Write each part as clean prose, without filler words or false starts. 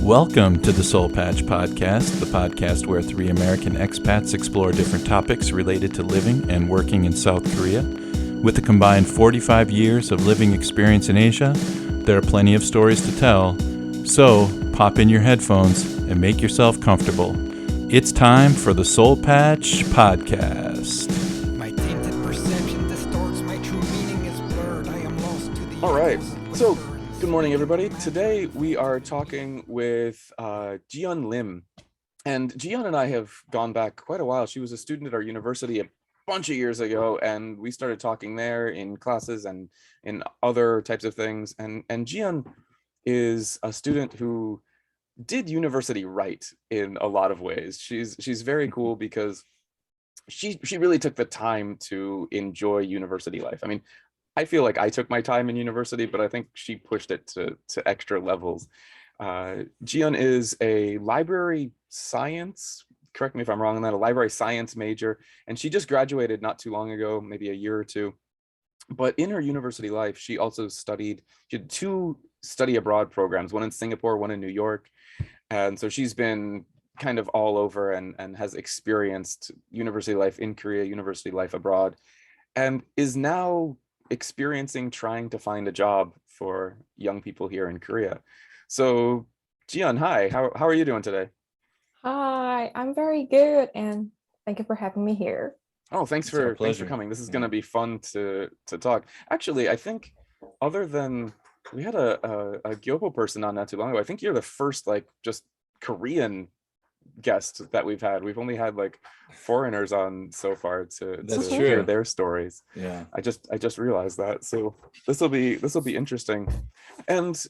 Welcome to the Seoul Patch Podcast, the podcast where three American expats explore different topics related to living and working in South Korea. With a combined 45 years of living experience in Asia, there are plenty of stories to tell. So, pop in your headphones and make yourself comfortable. It's time for the Seoul Patch Podcast. My tainted perception distorts, my true meaning is blurred. I am lost to the... All right, so good morning, everybody. Today we are talking with Jiyeon Lim. And Jiyeon and I have gone back quite a while. She was a student at our university a bunch of years ago, and we started talking there in classes and in other types of things. And Jiyeon is a student who did university right in a lot of ways. She's very cool because she really took the time to enjoy university life. I mean, I feel like I took my time in university, but I think she pushed it to extra levels. Jiyeon is a library science, correct me if I'm wrong on that, a library science major, and she just graduated not too long ago, maybe a year or two. But in her university life, she also she had two study abroad programs, one in Singapore, one in New York. And so she's been kind of all over and has experienced university life in Korea, university life abroad, and is now experiencing trying to find a job for young people here in Korea. So Jiyeon, hi, how are you doing today? Hi, I'm very good, and thank you for having me here. Oh, thanks for coming. This is going to be fun to talk. Actually, I think other than we had a Gyopo person on not too long ago, I think you're the first just Korean guest that we've had. We've only had foreigners on so far to hear their stories. Yeah, I just realized that. So this will be interesting. And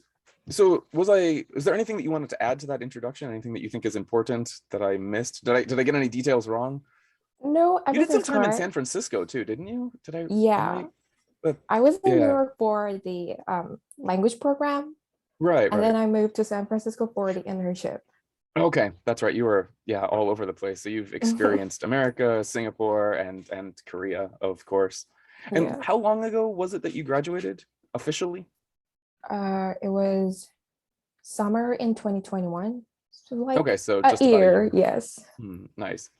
so is there anything that you wanted to add to that introduction? Anything that you think is important that I missed? Did I get any details wrong? No, You did some time in right. San Francisco too, didn't you? Yeah. I was in New York for the language program. Right. And then I moved to San Francisco for the internship. Okay, that's right. You were all over the place. So you've experienced America, Singapore, and Korea, of course. And how long ago was it that you graduated officially? It was summer in 2021. So okay, so a just year, about a year. Yes. Nice.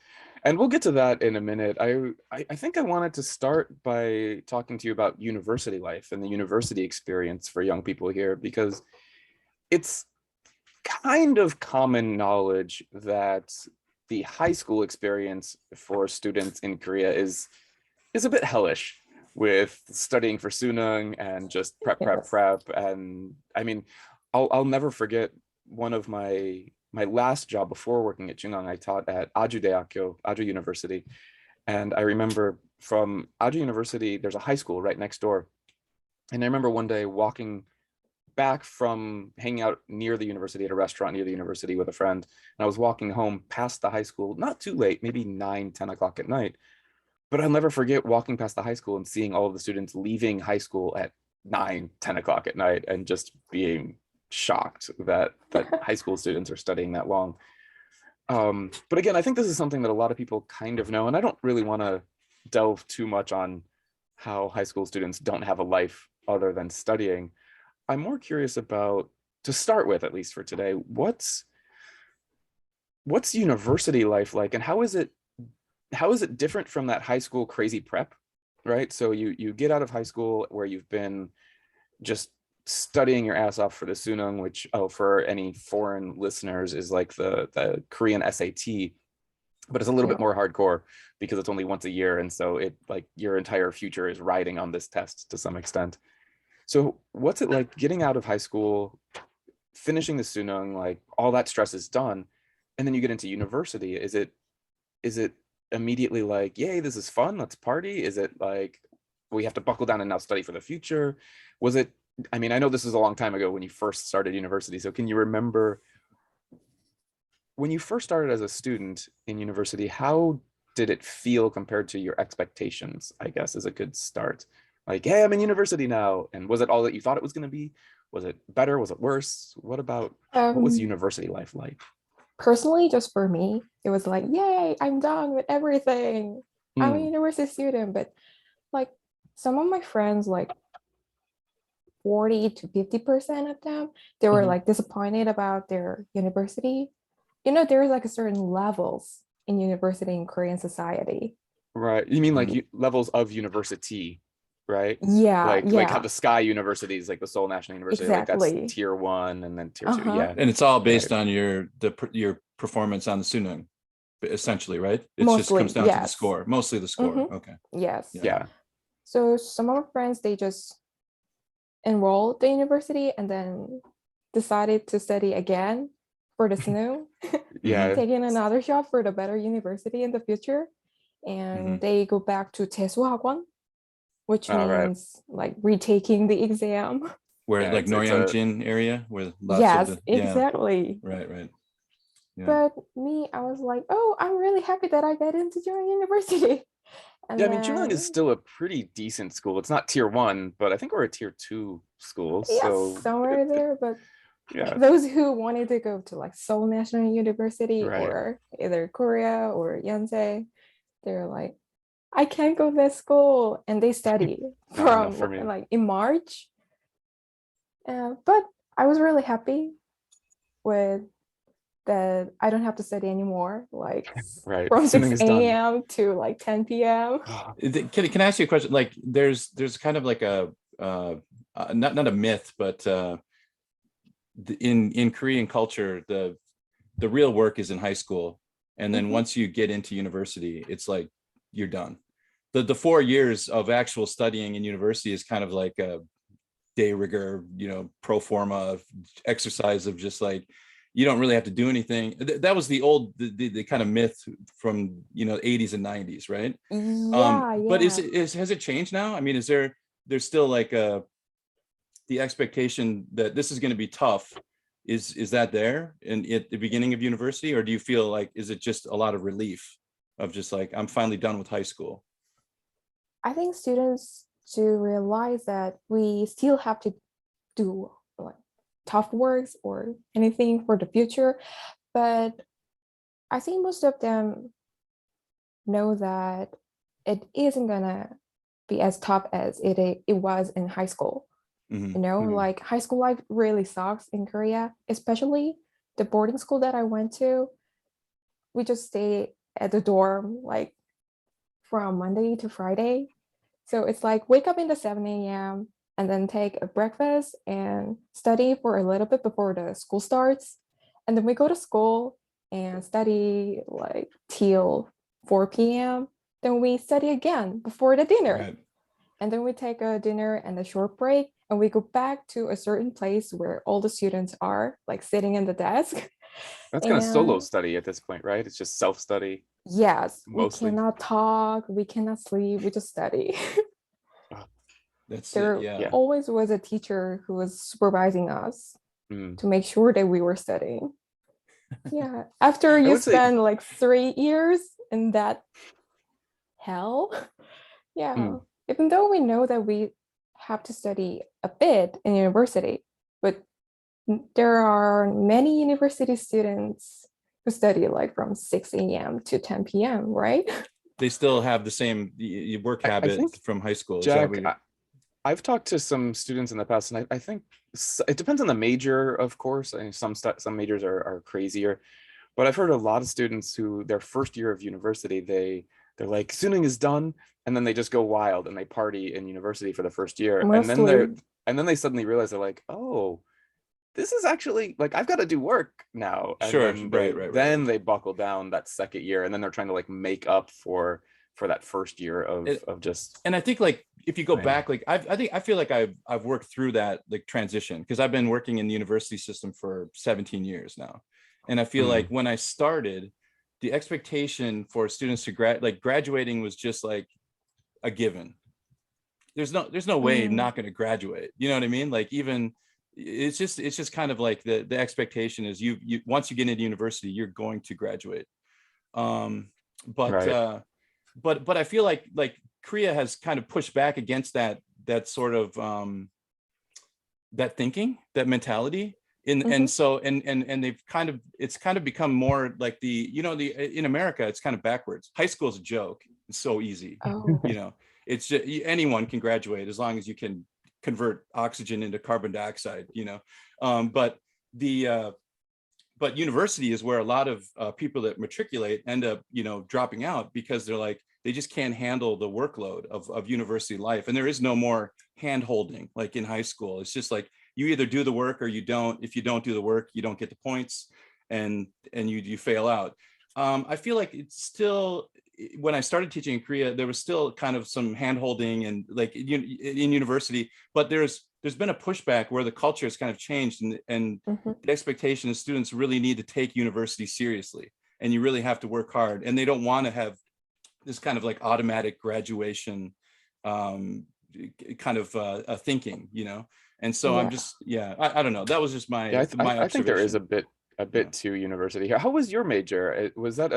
And we'll get to that in a minute. I think I wanted to start by talking to you about university life and the university experience for young people here, because it's kind of common knowledge that the high school experience for students in Korea is a bit hellish, with studying for Sunung and just prep. And I mean, I'll never forget one of my last job before working at Jungang. I taught at Aju University. And I remember from Aju University, there's a high school right next door. And I remember one day walking back from hanging out near the university at a restaurant near the university with a friend. And I was walking home past the high school, not too late, maybe 9-10 o'clock at night. But I'll never forget walking past the high school and seeing all of the students leaving high school at 9-10 o'clock at night and just being shocked that high school students are studying that long. But again, I think this is something that a lot of people kind of know, and I don't really want to delve too much on how high school students don't have a life other than studying. I'm more curious about, to start with, at least for today, what's university life like, and how is it different from that high school crazy prep, right? So you get out of high school where you've been just studying your ass off for the Sunung, which for any foreign listeners is like the Korean SAT, but it's a little bit more hardcore because it's only once a year, and so it your entire future is riding on this test to some extent. So what's it like getting out of high school, finishing the Sunung, all that stress is done, and then you get into university? Is it immediately yay, this is fun, let's party? Is it we have to buckle down and now study for the future? Was it, I mean, I know this is a long time ago when you first started university, so can you remember when you first started as a student in university, how did it feel compared to your expectations, I guess, is a good start? Hey, I'm in university now. And was it all that you thought it was going to be? Was it better? Was it worse? What was university life like? Personally, just for me, it was yay, I'm done with everything. I'm a university student. But some of my friends 40 to 50% of them, they were Mhm. like disappointed about their university. There's like a certain levels in university in Korean society. Right. You mean like Mm. levels of university, right? Yeah, Like how yeah, the Sky universities, like the Seoul National University, like that's exactly. tier 1 and then tier 2. Uh-huh. Yeah. And it's all based Right. on your performance on the sunon, essentially, right? It just comes Mostly, down to the yes. score, mostly the score. Mm-hmm. Okay. Yes. Yeah. Yeah. So some of my friends, they just enrolled the university and then decided to study again for the SNU, Yeah. taking another shot for the better university in the future. And they go back to 재수학원, which All right. means like retaking the exam. Where Yeah, like it's a Noryangjin area, where lots of Yes, the exactly. right. Yeah. But me, I was like, oh, I'm really happy that I get into Jiyeon University. And Yeah, I mean, Jiyeon is then, still a pretty decent school. It's not tier 1, but I think we're a tier 2 school. yes, So somewhere there. But yeah. those who wanted to go to like Seoul National University Right. or either Korea or Yonsei, they're like, I can't go to that school. And they study Not enough from for me. like in March. But I was really happy with that I don't have to study anymore, like Right. from Suning 6 is done. a.m. to like 10 p.m. Can I ask you a question? Like, there's kind of like a not a myth, but in Korean culture, the real work is in high school, and then once you get into university, it's like you're done. The 4 years of actual studying in university is kind of like a de rigueur, pro forma exercise of just like, you don't really have to do anything. That was the old, the kind of myth from 80s and 90s, right? But has it changed now? I mean, there's still like the expectation that this is going to be tough? Is that there at the beginning of university, or do you feel like, is it just a lot of relief of just like, I'm finally done with high school? I think students do realize that we still have to do like tough works or anything for the future, but I think most of them know that it isn't gonna be as tough as it was in high school. Like high school life really sucks in Korea, especially the boarding school that I went to. We just stay at the dorm like from Monday to Friday. So it's like wake up in the 7 a.m. and then take a breakfast and study for a little bit before the school starts. And then we go to school and study like till 4 p.m. Then we study again before the dinner. Right. And then we take a dinner and a short break and we go back to a certain place where all the students are like sitting in the desk. That's kind of solo study at this point, right? It's just self-study. Yes, Mostly. we cannot talk, we cannot sleep, we just study. There always was a teacher who was supervising us to make sure that we were studying. Yeah, after you spend like 3 years in that hell, even though we know that we have to study a bit in university, but there are many university students who study like from 6 a.m. to 10 p.m., right? They still have the same work habit from high school. Jack, I've talked to some students in the past, and I think it depends on the major, of course. I mean, some majors are crazier, but I've heard a lot of students who their first year of university, they're like, Suning is done, and then they just go wild and they party in university for the first year. Mostly. And then they suddenly realize they're like, oh, this is actually like, I've got to do work now. And sure, then they buckle down that second year, and then they're trying to like make up for that first year of just. And I think like if you go back, like I feel like I've worked through that like transition, because I've been working in the university system for 17 years now, and I feel like when I started, the expectation for students to graduating was just like a given. There's no way I'm not going to graduate. You know what I mean? Like, even it's just kind of like the expectation is you once you get into university, you're going to graduate. But I feel like Korea has kind of pushed back against that sort of that thinking, that mentality. And so they've it's kind of become more like in America, it's kind of backwards. High school is a joke. It's so easy. It's just anyone can graduate as long as you can convert oxygen into carbon dioxide, but but university is where a lot of people that matriculate end up, dropping out because they're like, they just can't handle the workload of university life. And there is no more hand holding like in high school. It's just like, you either do the work or you don't. If you don't do the work, you don't get the points, and you fail out. I feel like it's still, when I started teaching in Korea, there was still kind of some hand holding and like in university, but there's been a pushback where the culture has kind of changed, and the expectation is students really need to take university seriously, and you really have to work hard, and they don't want to have this kind of like automatic graduation kind of thinking, and so I'm just, I don't know, that was just my I think there is observation. a bit to university here. How was your major? Was that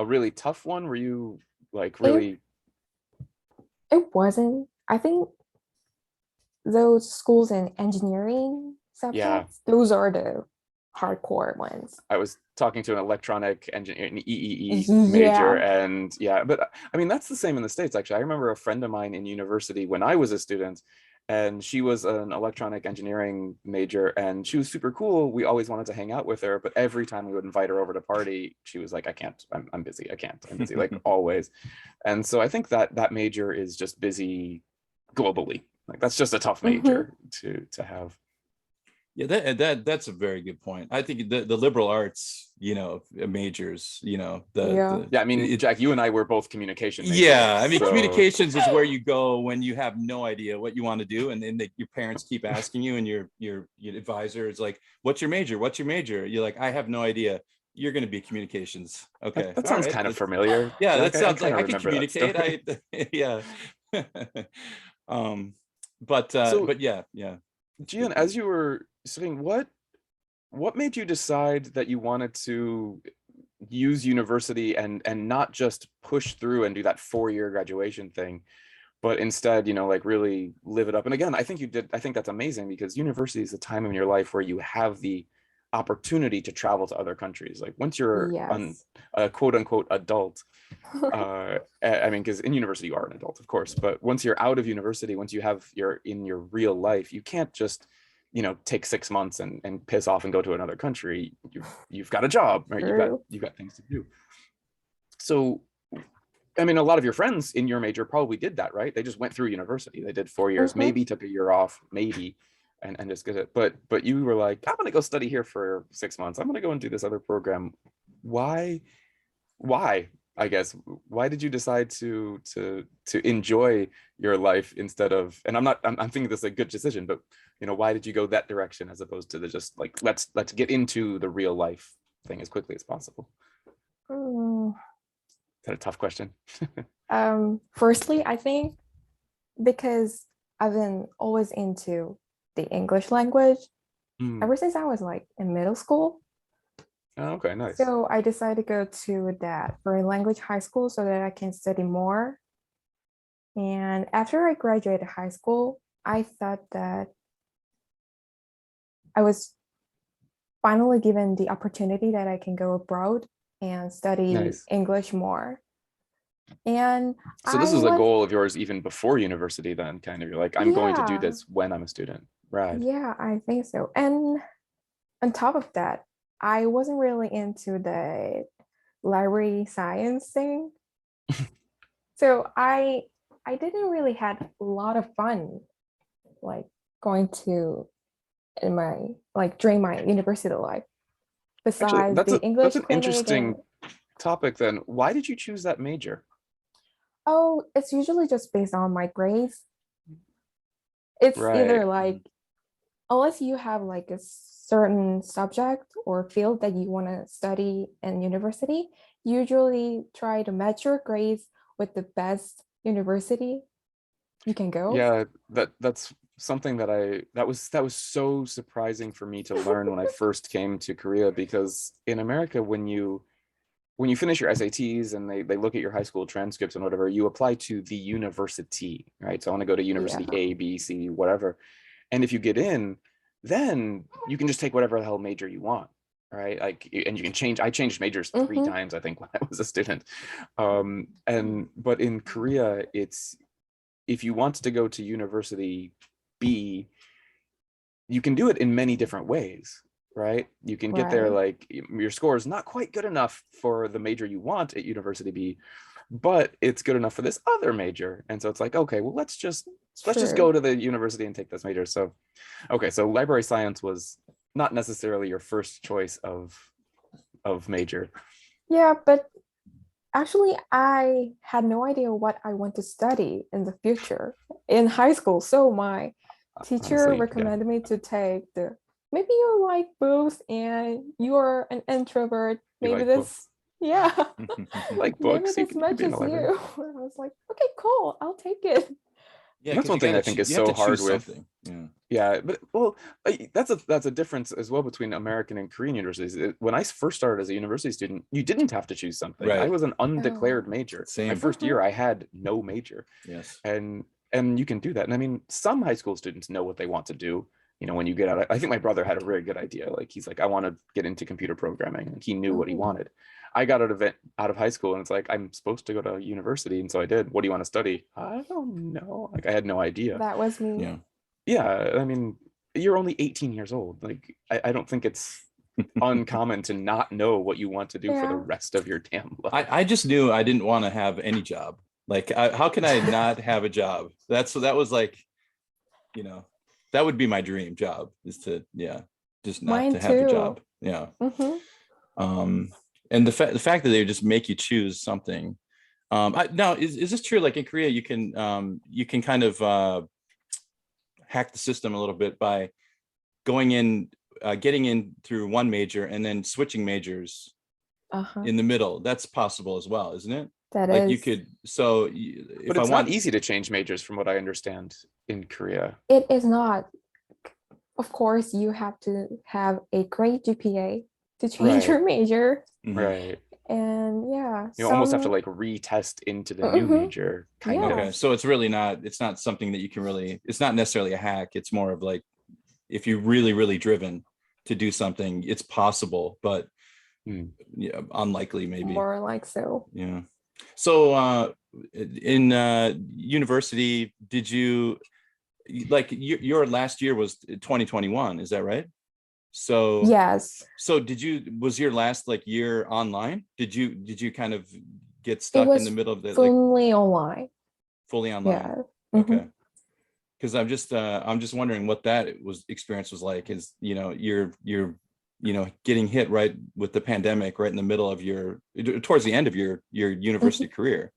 a really tough one? Were you like really? It wasn't. I think those schools in engineering subjects, those are the hardcore ones. I was talking to an electronic engineer, an EEE major, and but I mean, that's the same in the States, actually. I remember a friend of mine in university when I was a student, and she was an electronic engineering major, and she was super cool. We always wanted to hang out with her, but every time we would invite her over to party, she was like, I can't, I'm busy, I'm busy, like always. And so I think that major is just busy globally. Like that's just a tough major to have. Yeah, that's a very good point. I think the liberal arts, majors, I mean, Jack, you and I were both communication majors. Yeah, I mean, communications is where you go when you have no idea what you want to do, and then your parents keep asking you, and your advisor is like, "What's your major? What's your major?" You're like, "I have no idea." You're going to be communications. Okay, that sounds kind of familiar. Yeah, Jack, that sounds like I can communicate. yeah. But yeah. Jiyeon, as you were saying, what made you decide that you wanted to use university and not just push through and do that 4-year graduation thing, but instead, like really live it up? And again, I think that's amazing, because university is a time in your life where you have the opportunity to travel to other countries. Like once you're a quote unquote adult, I mean, because in university you are an adult, of course, but once you're out of university, once you're in your real life, you can't just take 6 months and piss off and go to another country. You've got a job, right? You've got things to do. So I mean, a lot of your friends in your major probably did that, right? They just went through university. They did 4 years, maybe took a year off, maybe, and just get it. But you were like, I'm gonna go study here for 6 months. I'm gonna go and do this other program. Why? I guess, why did you decide to enjoy your life instead of, and I'm thinking this is a good decision, but why did you go that direction as opposed to the just like, let's get into the real life thing as quickly as possible? Is that a tough question? Firstly, I think because I've been always into the English language ever since I was like in middle school. Oh, okay, nice. So I decided to go to that foreign language high school so that I can study more. And after I graduated high school, I thought that I was finally given the opportunity that I can go abroad and study English more. And so this is a goal of yours even before university then, kind of. You're like, I'm going to do this when I'm a student, right? Yeah, I think so. And on top of that, I wasn't really into the library science thing. So I didn't really had a lot of fun like going to during my university life. Besides actually, the English that's an interesting topic then. Why did you choose that major? Oh, it's usually just based on my grades. It's either like, unless you have like a certain subject or field that you want to study in university, usually try to match your grades with the best university you can go. Yeah, that's something that was so surprising for me to learn when I first came to Korea, because in America, when you finish your SATs and they look at your high school transcripts and whatever, you apply to the university, right? So I want to go to university A, B, C, whatever. And if you get in, then you can just take whatever the hell major you want, right? Like, and you can change. I changed majors 3 times, I think, when I was a student. But in Korea, it's, if you want to go to university be, you can do it in many different ways, right? You can get there, Right. like your score is not quite good enough for the major you want at University B, but it's good enough for this other major. And so it's like, okay, well, let's just True. go to the university and take this major. So, okay, so library science was not necessarily your first choice of major. Yeah, but actually, I had no idea what I want to study in the future in high school. So my teacher Honestly, yeah. recommended me to take the, maybe you like books and you're an introvert. You Maybe like this, books? yeah, Like maybe books, this you can be matches in a library. you. I was like, okay, cool, I'll take it. Yeah, That's one thing I think is so hard with. Yeah, but well, that's a difference as well between American and Korean universities. When I first started as a university student, you didn't have to choose something. Right. I was an undeclared major. Same. My first year, I had no major. Yes. And you can do that. And I mean, some high school students know what they want to do. You know, when you get out, I think my brother had a very good idea. Like he's like, I want to get into computer programming. Like he knew what he wanted. I got out of high school and it's like, I'm supposed to go to university. And so I did. What do you want to study? I don't know. Like I had no idea. That was me. Yeah. Yeah. I mean, you're only 18 years old. Like I don't think it's uncommon to not know what you want to do for the rest of your damn life. I just knew I didn't want to have any job. Like, how can I not have a job? That was like, you know, that would be my dream job, is to, just not Mine to have a too. job. Yeah. And the fact that they just make you choose something. Now, is this true? Like in Korea, you can kind of hack the system a little bit by going in, getting in through one major and then switching majors in the middle. That's possible as well, isn't it? That like is. you could. So, but it's not easy to change majors, from what I understand, in Korea. It is not. Of course, you have to have a great GPA to change your major. Right. And you almost have to like retest into the new major kind of. Okay, so it's really not, it's not something that you can really, it's not necessarily a hack. It's more of like, if you're really, really driven to do something, it's possible, but unlikely maybe. More like so. Yeah. So in university, did you, like your last year was 2021, is that right? So yes. So was your last like year online? Did you kind of get stuck in the middle of the fully online? Fully online. Yeah. Okay. Because I'm just wondering what that experience was like. Is you're getting hit right with the pandemic right in the middle of towards the end of your university career.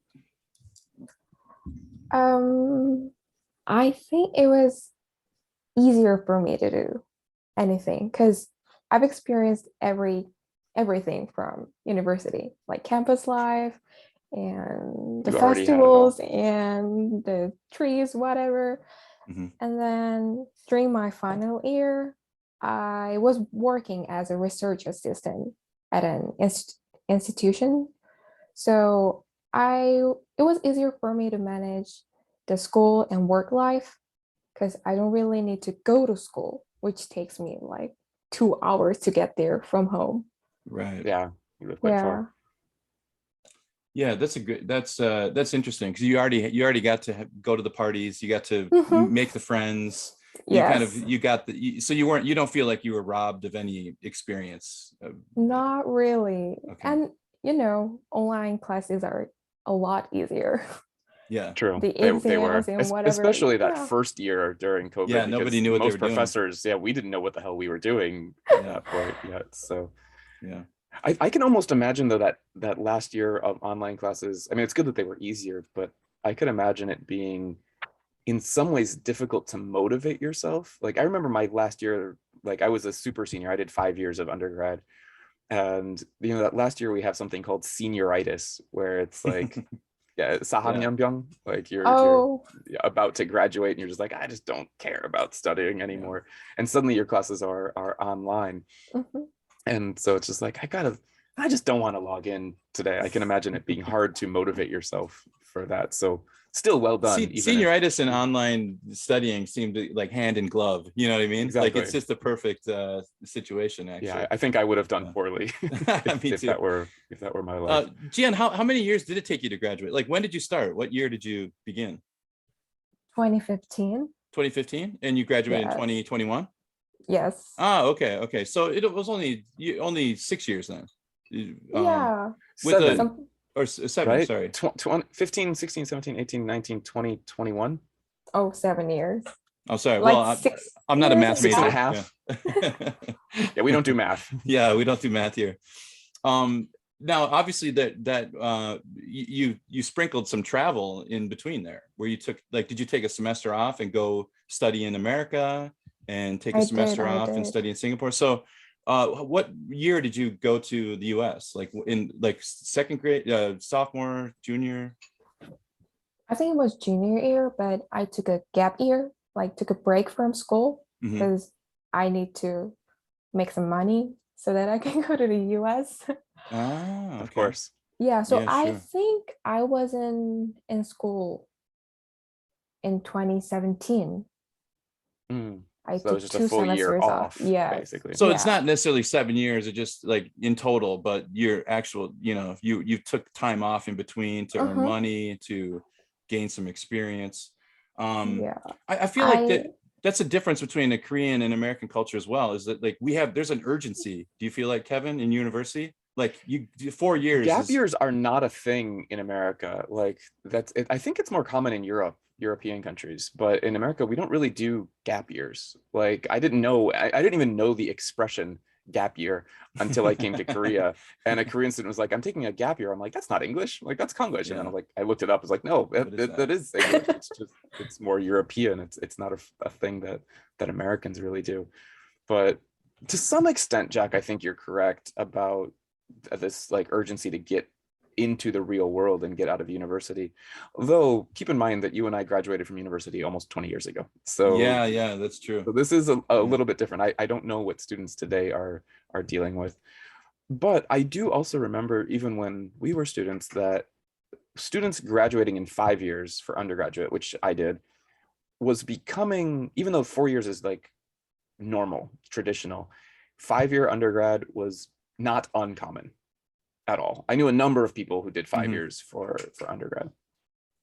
I think it was easier for me to do anything because I've experienced everything from university, like campus life and the festivals and the trees, whatever. And then during my final year, I was working as a research assistant at an institution. So it was easier for me to manage the school and work life because I don't really need to go to school, which takes me like 2 hours to get there from home. Right. Yeah. You live quite far. Yeah, that's interesting because you already got to go to the parties, you got to make the friends. You don't feel like you were robbed of any experience. Not really. Okay. And online classes are a lot easier. Yeah, true. The exams and whatever. Especially that first year during COVID. Yeah, nobody knew what they were doing. Most professors, we didn't know what the hell we were doing at that point yet. So yeah. I can almost imagine though that last year of online classes, I mean, it's good that they were easier, but I could imagine it being in some ways difficult to motivate yourself. Like I remember my last year, like I was a super senior. I did 5 years of undergrad. And that last year we have something called Senioritis, where it's like 사학년병, like you're about to graduate and you're just like, I just don't care about studying anymore. And suddenly your classes are online. And so it's just like, I just don't want to log in today. I can imagine it being hard to motivate yourself for that. So still well done. Senioritis and online studying seem to like hand in glove. You know what I mean? Exactly. Like it's just the perfect situation. Actually, yeah, I think I would have done poorly if that were my life. Jiyeon, how many years did it take you to graduate? Like when did you start? What year did you begin? 2015. 2015, and you graduated in Yes. 2021. Yes. Okay. So it was only 6 years then. Yeah. With Seven, Some, or 7, right? sorry. 15, 16, 17, 18, 19, 20, 21. 7 years. I'm sorry. Like Well, 6 I'm not a years math and major. half? Yeah. Yeah, we don't do math. Yeah, we don't do math here. Now, obviously, you sprinkled some travel in between there, where you took, like, did you take a semester off and go study in America, and take a semester off and study in Singapore? So, what year did you go to the U.S.? Like in second grade, sophomore, junior? I think it was junior year, but I took a gap year, like took a break from school Mhm. because I need to make some money so that I can go to the US. Ah, Of okay. course. Yeah, so Yeah, I sure. think I was in school in 2017. Mm. I So it was took just a 2 full year semesters off, Yes. basically. So it's Yeah. not necessarily 7 years, it just like in total, but your actual, you took time off in between to earn money, to gain some experience. Yeah. I feel like that's a difference between a Korean and American culture as well, is that like there's an urgency. Do you feel like, Kevin, in university? Like 4 years Gap years are not a thing in America. Like that's it. I think it's more common in European countries, but in America, we don't really do gap years. Like I didn't even know the expression gap year until I came to Korea, and a Korean student was like, I'm taking a gap year. I'm like, that's not English. Like that's Konglish. And then I looked it up. I was like, no, that is English. It's more European. It's not a thing that Americans really do. But to some extent, Jack, I think you're correct about this like urgency to get into the real world and get out of university. Though keep in mind that you and I graduated from university almost 20 years ago. So yeah, that's true. so this is a little bit different. I don't know what students today are dealing with. But I do also remember, even when we were students, that students graduating in 5 years for undergraduate, which I did, was becoming, even though 4 years is like normal, traditional, 5-year undergrad was not uncommon at all. I knew a number of people who did 5 years for undergrad.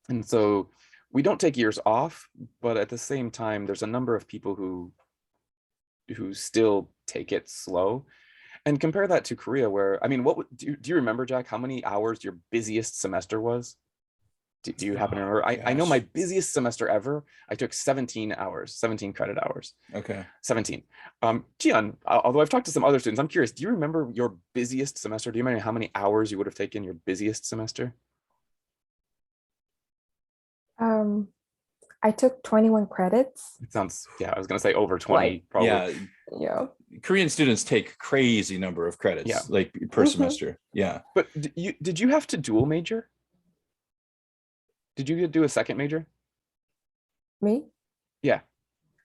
And so we don't take years off, but at the same time, there's a number of people who still take it slow. And compare that to Korea, where, I mean, do you remember, Jack, how many hours your busiest semester was? Do you happen to remember? I know my busiest semester ever, I took 17 hours, 17 credit hours. Okay. 17. Jiyeon, although I've talked to some other students, I'm curious, do you remember your busiest semester? Do you remember how many hours you would have taken your busiest semester? I took 21 credits. It sounds, I was going to say over 20, probably. Yeah. Korean students take crazy number of credits, like per semester. Yeah. But did you have to dual major? Did you do a second major? Me? Yeah.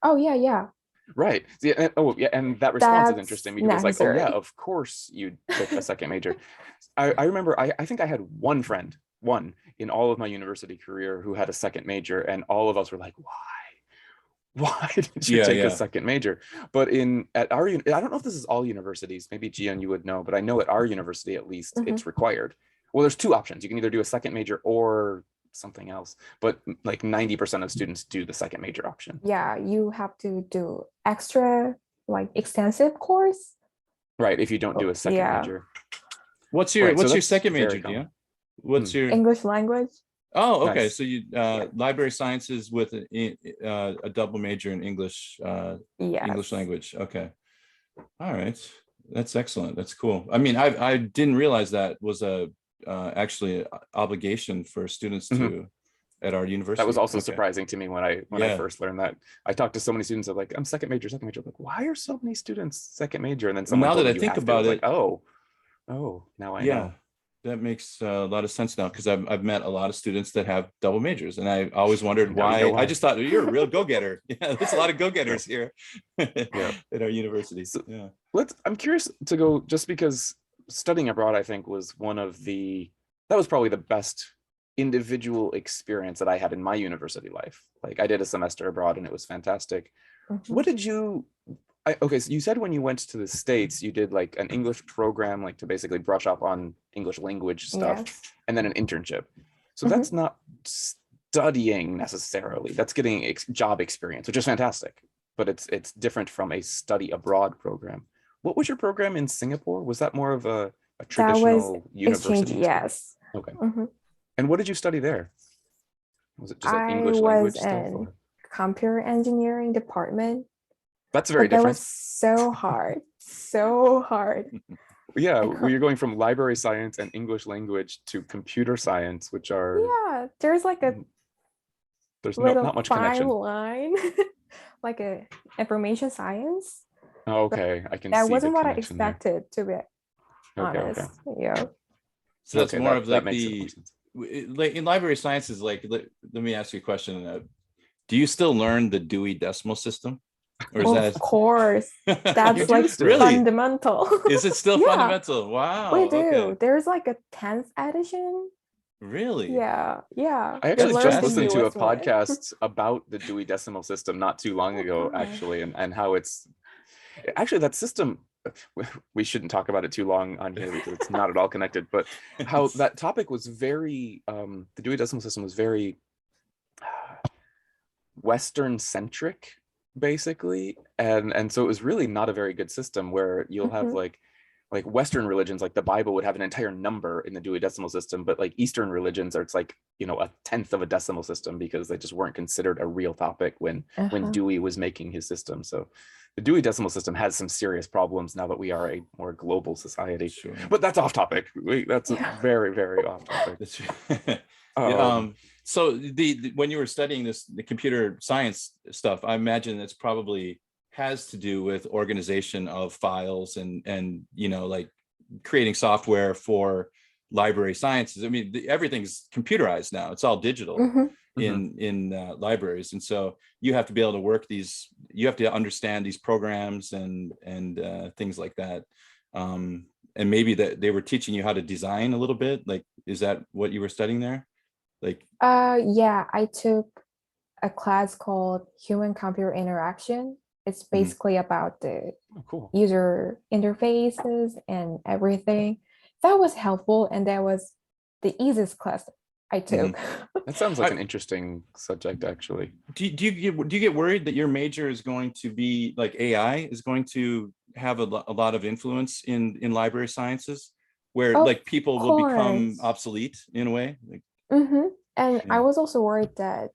Oh, yeah. Right. See, and that response is interesting because it's like, oh yeah, of course you took a second major. I remember I think I had one friend in all of my university career who had a second major, and all of us were like, why did you take a second major? But at our, I don't know if this is all universities, maybe Jiyeon you would know, but I know at our university at least it's required. Well, there's two options. You can either do a second major or something else, but like 90% of students do the second major option. Yeah, you have to do extra, like extensive course. Right, if you don't do a second major. What's your second major, Dia? What's your English language? Oh, okay. Nice. So you library sciences with a double major in English, English language. Okay. All right. That's excellent. That's cool. I mean, I didn't realize that was actually an obligation for students to at our university. That was also surprising to me when I first learned that. I talked to so many students of like, I'm second major. I'm like, why are so many students second major? And then someone now that I think about it, like, oh, now I know. That makes a lot of sense now, because I've met a lot of students that have double majors, and I always wondered why. I just thought, you're a real go-getter. Yeah, there's a lot of go-getters here at our university. So, I'm curious to go, just because studying abroad, I think, was that was probably the best individual experience that I had in my university life. Like I did a semester abroad and it was fantastic. What did you, okay, so you said when you went to the States, you did like an English program, like to basically brush up on English language stuff, and then an internship. So that's not studying necessarily. That's getting job experience, which is fantastic, but it's different from a study abroad program. What was your program in Singapore? Was that more of a That was traditional exchange, university? yes. Okay. Mhm. And what did you study there? Was it just like I English was language stuff? in Or? computer engineering department, That's very but that different. was so hard, so hard. Yeah, I well, you're going from library science and English language to computer science, which are Yeah, there's like a there's little not much fine connection. line, like a information science. Oh, But okay, I can that see the wasn't what I connection there. expected, to be Okay, honest. okay. Yeah. So that's Okay, more of that like makes a lot more the sense. like in library sciences. Like, let me ask you a question. Do you still learn the Dewey Decimal System, or is Of that course, You that's do like still. really? fundamental. Is it still Yeah, fundamental? Wow. we do. Okay. There's like a 10th edition. Really? Yeah, yeah. I We actually That's just learned the listened to a newest one. podcast about the Dewey Decimal System not too long ago, Oh. actually, and how it's actually that system. We shouldn't talk about it too long on here because it's not at all connected. But how that topic was very, the Dewey Decimal System was very Western centric, basically, and so it was really not a very good system where you'll have Mhm. like Western religions, like the Bible would have an entire number in the Dewey Decimal System, but like Eastern religions are, it's like, you know, a tenth of a decimal system because they just weren't considered a real topic when Uh-huh. Dewey was making his system. So the Dewey Decimal System has some serious problems now that we are a more global society. Sure. But that's off topic. That's Yeah. a very, very off topic. That's Um, so the when you were studying the computer science stuff, I imagine it's probably has to do with organization of files and you know, like creating software for library sciences. I mean, everything's computerized now. It's all digital Mhm. in libraries, and so you have to be able to work these. You have to understand these programs and things like that. And maybe that they were teaching you how to design a little bit. Like, is that what you were studying there? Like, Yeah, I took a class called Human Computer Interaction. It's Mhm. basically about the oh, cool. user interfaces and everything. That was helpful, and that was the easiest class I took. That sounds like I- an interesting subject, actually. do you get worried that your major is going to be like AI is going to have a lot of influence in library sciences, where Of like people will become course. obsolete in a way? Like, Mhm. And I yeah. was also worried that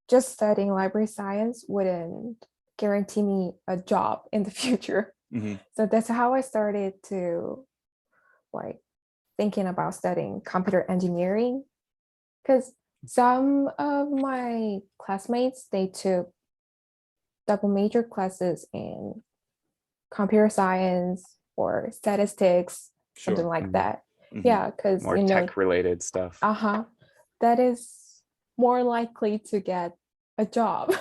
just studying library science wouldn't guarantee me a job in the future. Mhm. So that's how I started to like thinking about studying computer engineering, because some of my classmates, they took double major classes in computer science or statistics, something Sure. like Mhm. that. Mhm. Yeah, because More tech related stuff. that is more likely to get a job.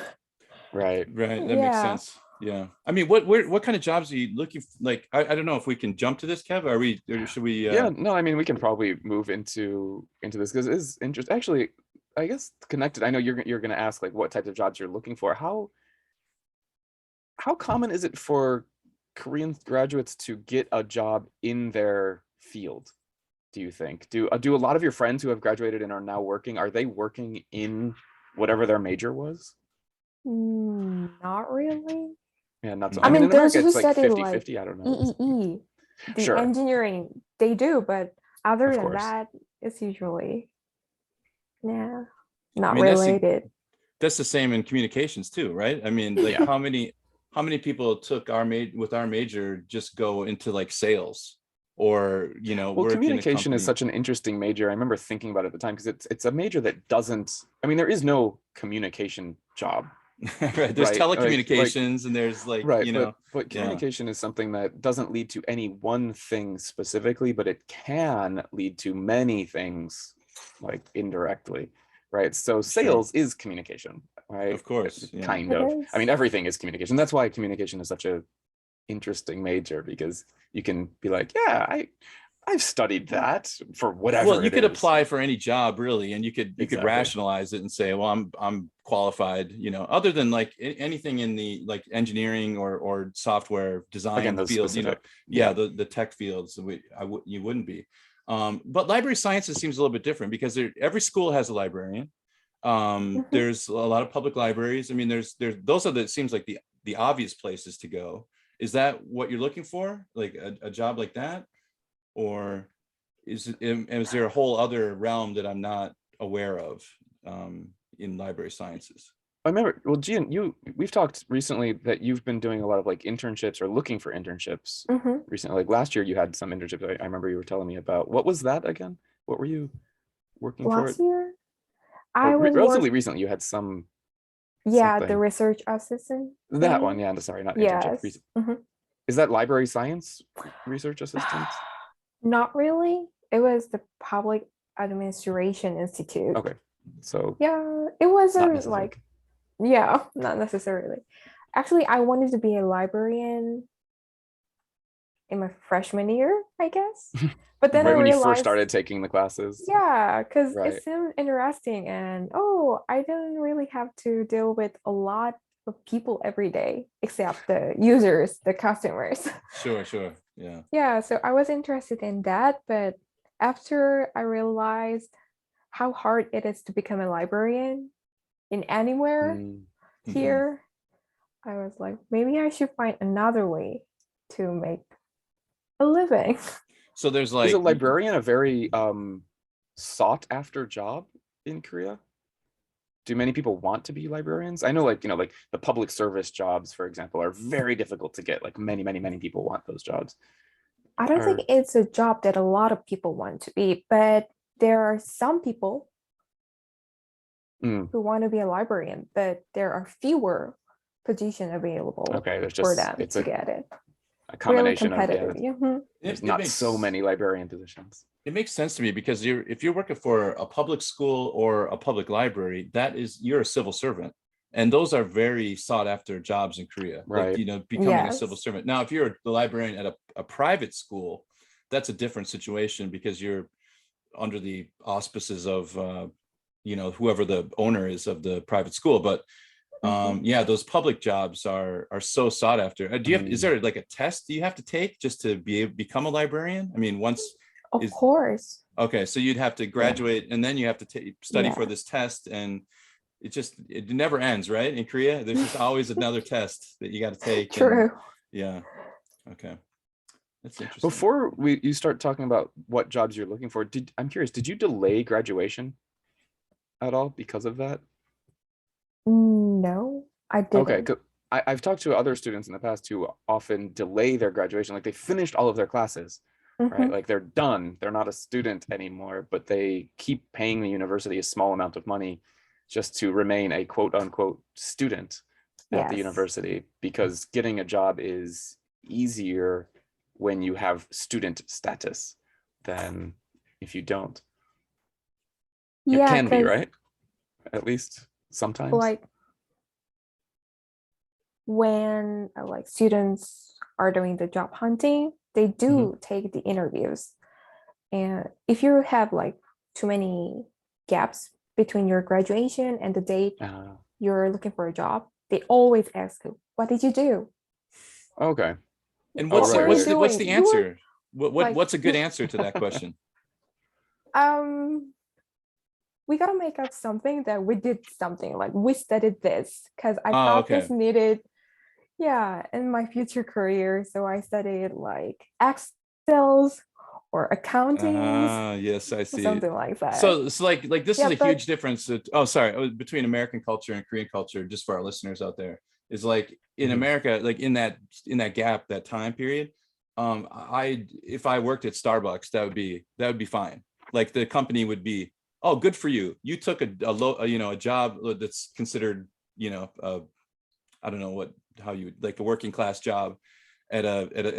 Right. Right. That makes Yeah. sense. Yeah. I mean, what kind of jobs are you looking for? Like, I don't know if we can jump to this, Kev. Are we, or should we? Yeah, no, I mean, we can probably move into this because it is interesting. Actually, I guess connected. I know you're going to ask like what types of jobs you're looking for. How common is it for Korean graduates to get a job in their field? Do you think? Do a lot of your friends who have graduated and are now working, are they working in whatever their major was? Not really. Yeah, not so. No. I mean, mean, in those America, who it's like study 50, like 50. I don't know. EEE, the Sure. engineering, they do, but other Of than course. that, it's usually, yeah, I not mean, related. that's the same in communications too, right? I mean, like Yeah. how many people took our major just go into like sales or, you know, Well, work in a communication is company? such an interesting major. I remember thinking about it at the time because it's a major that doesn't. I mean, there is no communication job, Right. There's right? telecommunications and there's like, Right, you know, but yeah, communication is something that doesn't lead to any one thing specifically, but it can lead to many things like indirectly, right? So sales is communication, right? of course. Yeah. Kind It of. I mean, is. everything is communication. That's why communication is such a interesting major because you can be like, yeah, I've studied that for whatever Well, you it could is. apply for any job really, and you could Exactly. rationalize it and say, well, I'm qualified, you know, other than like anything in the like engineering or software design Again, those field, you know, specific. yeah, the tech fields, you wouldn't be. But library sciences seems a little bit different because every school has a librarian. There's a lot of public libraries. I mean, there's those are the, it seems like the obvious places to go. Is that what you're looking for, like a job like that, or is there a whole other realm that I'm not aware of in library sciences? I remember, well, Jiyeon, we've talked recently that you've been doing a lot of like internships or looking for internships recently. Like last year, you had some internships. I remember you were telling me about. What was that again? What were you working for? Last year, I was relatively recently. You had some. Yeah, the something. research assistant. That thing. one, yeah. Sorry, not Yes. internship. Is that library science research assistant? Not really. It was the Public Administration Institute. Okay, so yeah, it wasn't like, yeah, not necessarily. Actually, I wanted to be a librarian in my freshman year, I guess. But then right I when realized, you first started taking the classes. yeah, because Right. it seemed interesting, and I didn't really have to deal with a lot of people every day, except the users, the customers. Sure. Yeah. Yeah, so I was interested in that, but after I realized how hard it is to become a librarian in anywhere here, I was like, maybe I should find another way to make a living. So there's like, is a librarian a very sought after job in Korea? Do many people want to be librarians? I know, like, you know, like the public service jobs, for example, are very difficult to get. Like many people want those jobs. I don't think it's a job that a lot of people want to be, but there are some people who want to be a librarian, but there are fewer positions available there's just, for them to get it. A combination really of competitive. There's not so many librarian positions. It makes sense to me because if you're working for a public school or a public library, you're a civil servant, and those are very sought after jobs in Korea. Right. Like, you know, becoming a civil servant. Now, if you're the librarian at a private school, that's a different situation because you're under the auspices of you know, whoever the owner is of the private school. But yeah, those public jobs are so sought after. Do you have, is there like a test you have to take just to become a librarian? I mean, of course. Okay, so you'd have to graduate and then you have to study for this test, and it never ends, right? In Korea, there's just always another test that you got to take. True. Yeah. Okay. That's interesting. Before you start talking about what jobs you're looking for, I'm curious, did you delay graduation at all because of that? No, I didn't. Okay, I've talked to other students in the past who often delay their graduation. Like they finished all of their classes, right? Like they're done. They're not a student anymore, but they keep paying the university a small amount of money just to remain a quote unquote student at the university, because getting a job is easier when you have student status than if you don't. It can be, right? At least sometimes. Like when like students are doing the job hunting, they do take the interviews, and if you have like too many gaps between your graduation and the date you're looking for a job, they always ask you, what did you do? Okay. And what's the answer? What's a good answer to that question? We gotta make up something that we did something, like we studied this because I thought this needed in my future career. So I studied like Excels or accounting. Yes, I see. Something like that. So it's like this is a huge difference. Between American culture and Korean culture, just for our listeners out there, is like in America, like in that gap, that time period, if I worked at Starbucks, that would be fine. Like the company would be, oh, good for you. You took a job that's considered, I don't know how you like a working class job as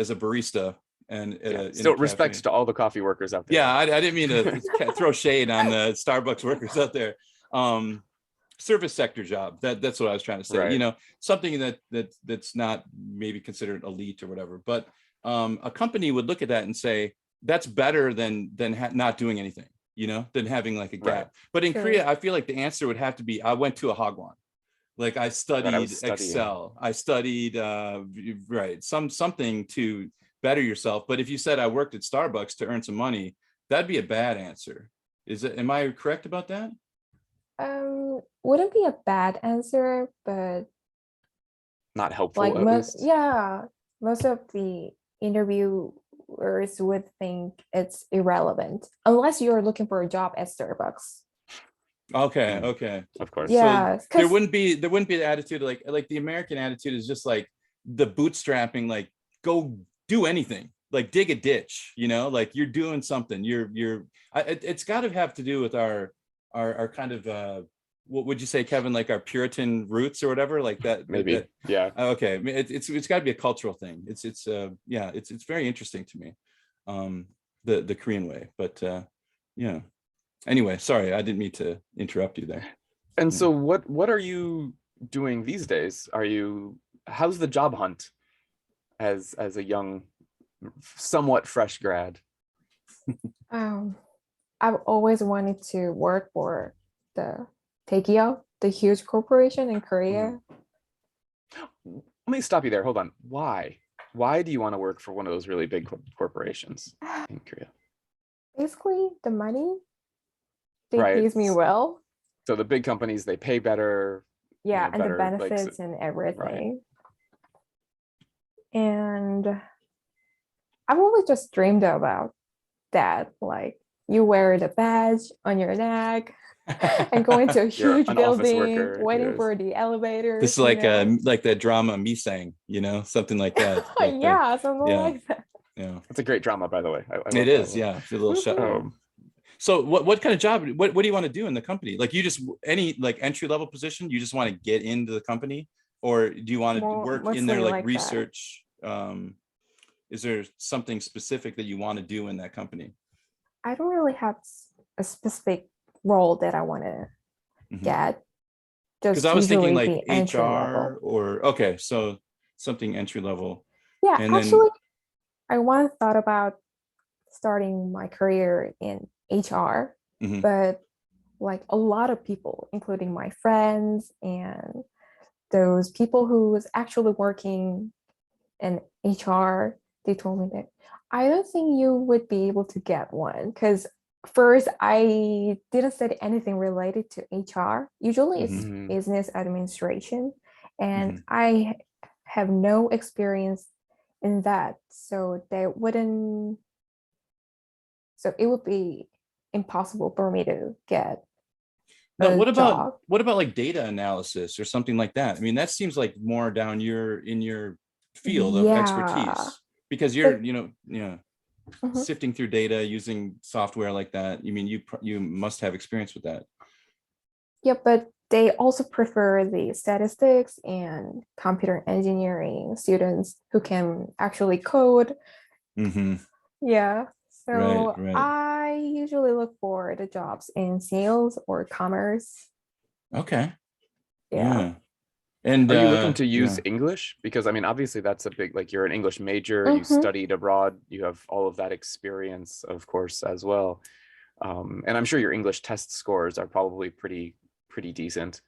a barista, and still respects to all the coffee workers out there. Yeah, I didn't mean to throw shade on the Starbucks workers out there. Service sector job. That's what I was trying to say. Right. Something that's not maybe considered elite or whatever. But a company would look at that and say that's better than not doing anything. Than having like a gap. Right. But in Korea, I feel like the answer would have to be, I went to a hagwon. Like I studied Excel. I studied something to better yourself. But if you said I worked at Starbucks to earn some money, that'd be a bad answer. Am I correct about that? Wouldn't be a bad answer, but Not helpful, like at least. most of the interviewers would think it's irrelevant unless you're looking for a job at Starbucks. Okay, Mm. okay. Of course. So Yeah, there because wouldn't be the attitude like the American attitude is just like the bootstrapping, like go do anything, like dig a ditch, like you're doing something. It's got to have to do with our kind of what would you say, Kevin, like our Puritan roots or whatever, like that. Maybe. Yeah. Okay, I mean, it's got to be a cultural thing. It's very interesting to me, the Korean way, but yeah. Anyway, sorry, I didn't mean to interrupt you there. And Yeah. so what are you doing these days? How's the job hunt as a young, somewhat fresh grad? I've always wanted to work for the Taekyo, the huge corporation in Korea. Let me stop you there. Hold on. Why do you want to work for one of those really big corporations in Korea? Basically, the money, they Right. pays me well. So the big companies, they pay better. Yeah, and the better, like, benefits and everything. And I've always just dreamed about that. Like you wear the badge on your neck and go into a You're huge an office building, worker, waiting yes. for the elevator. This is like that drama Misang, something like that. Like yeah, something like that. Yeah, It's a great drama, by the way. I love it is. that one. Yeah, a little shut. Um, So what kind of job? What do you want to do in the company? Like you just any like entry level position? You just want to get into the company, or do you want to work in Mostly there like like that. research? Is there something specific that you want to do in that company? I don't really have a specific role that I want to get. Because I was thinking like the entry HR level. or okay, so something entry level. Yeah, And actually, I once thought about starting my career in HR, but like a lot of people, including my friends and those people who was actually working in HR, they told me that I don't think you would be able to get one because first I didn't study anything related to HR. Usually it's business administration, and I have no experience in that, so it would be impossible for me to get now, a job. what about like data analysis or something like that? I mean, that seems like more down in your field of expertise, because you're sifting through data using software like that. You mean you must have experience with that. Yeah, but they also prefer the statistics and computer engineering students who can actually code. Yeah. So right. I usually look for the jobs in sales or commerce. Okay. Yeah. And are you looking to use English? Because I mean, obviously that's a big, like, you're an English major, you studied abroad, you have all of that experience, of course, as well. And I'm sure your English test scores are probably pretty decent.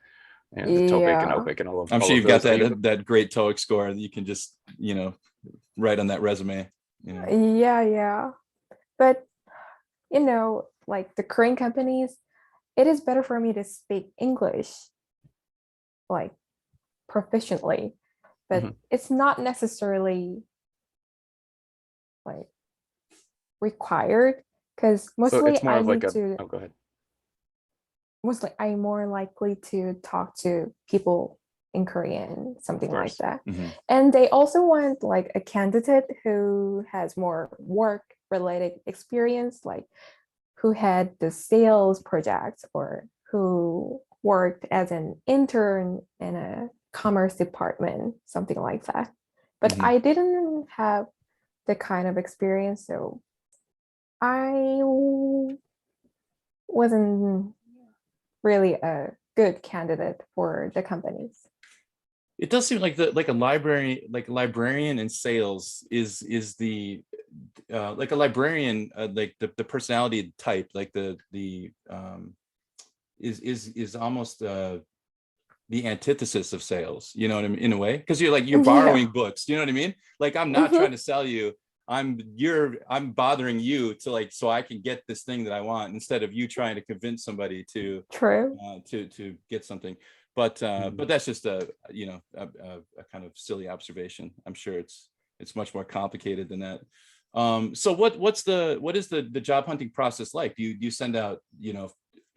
And the TOEIC and OPIC and all of. I'm sure all you've of got those. that great TOEIC score that you can just write on that resume. Yeah. But like the Korean companies, it is better for me to speak English like proficiently, but it's not necessarily like required, because mostly it's more I of like need to go ahead. mostly I'm more likely to talk to people in Korean, something like that. And they also want like a candidate who has more work related experience, like who had the sales projects or who worked as an intern in a commerce department, something like that. But I didn't have the kind of experience, so I wasn't really a good candidate for the companies. It does seem like a librarian in sales is the like a librarian, like the personality type, like is almost the antithesis of sales, you know what I mean, in a way, because you're borrowing books, you know what I mean? Like I'm not trying to sell you, I'm bothering you to like so I can get this thing that I want instead of you trying to convince somebody to True. to get something. But that's just a kind of silly observation. I'm sure it's much more complicated than that. So what is the job hunting process like? Do you send out, do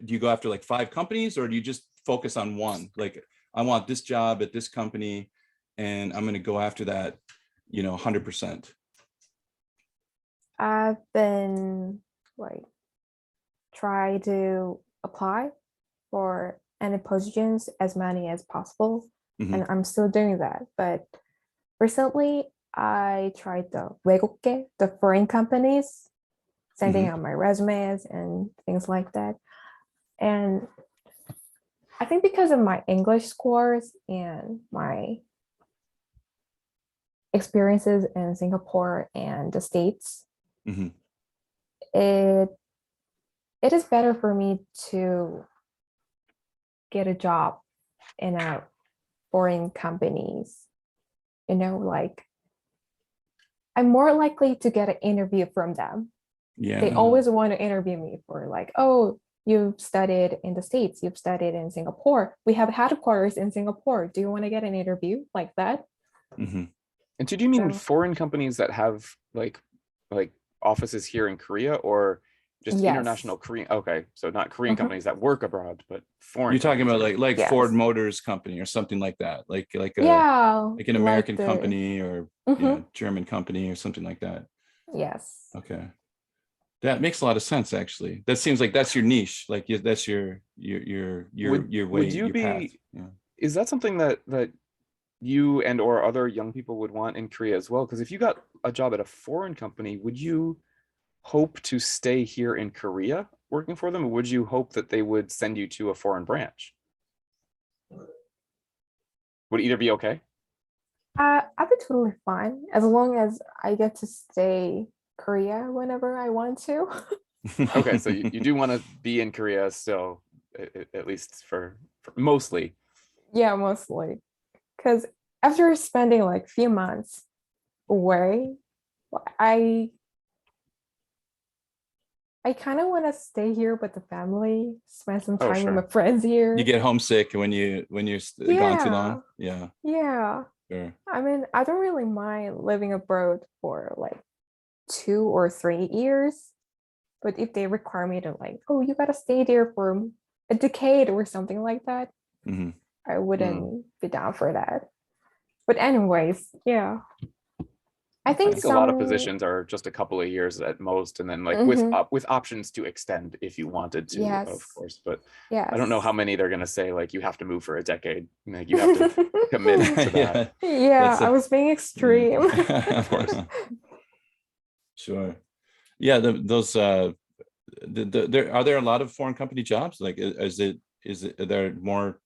you go after like 5 companies, or do you just focus on one? Like, I want this job at this company and I'm going to go after that, 100%. I've been like try to apply for any positions, as many as possible, and I'm still doing that. But recently, I tried the 외국계, the foreign companies, sending out my resumes and things like that. And I think because of my English scores and my experiences in Singapore and the States, it is better for me to get a job in a foreign companies. Like I'm more likely to get an interview from them. Yeah. They always want to interview me for like, oh, you've studied in the States, you've studied in Singapore. We have headquarters in Singapore. Do you want to get an interview like that? And so do you mean foreign companies that have like offices here in Korea, or just international Korean? Okay, so not Korean companies that work abroad, but foreign. You're talking about like Yes. Ford Motors company or something like that, like an American company or German company or something like that. Yes. Okay, that makes a lot of sense. Actually, that seems like that's your niche. Like that's your way. Would you your be? path. Yeah. Is that something that you and or other young people would want in Korea as well? Because if you got a job at a foreign company, would you hope to stay here in Korea working for them, or would you hope that they would send you to a foreign branch? Would either be okay? I'd be totally fine as long as I get to stay Korea whenever I want to. Okay, so you do want to be in Korea still, at least for mostly. Yeah, mostly. Because after spending like few months away, I kind of want to stay here with the family, spend some time with my friends here. You get homesick when you're gone too long. Yeah. Yeah. Sure. I mean, I don't really mind living abroad for like 2 or 3 years, but if they require me to like, oh, you gotta stay there for a decade or something like that, I wouldn't be down for that. But anyways, yeah. I think a lot of positions are just a couple of years at most, and then like with options to extend if you wanted to, of course. But I don't know how many they're gonna say like you have to move for a decade. Like you have to commit to that. I was being extreme. Of course. Sure. Yeah. Those are there a lot of foreign company jobs? Like are there more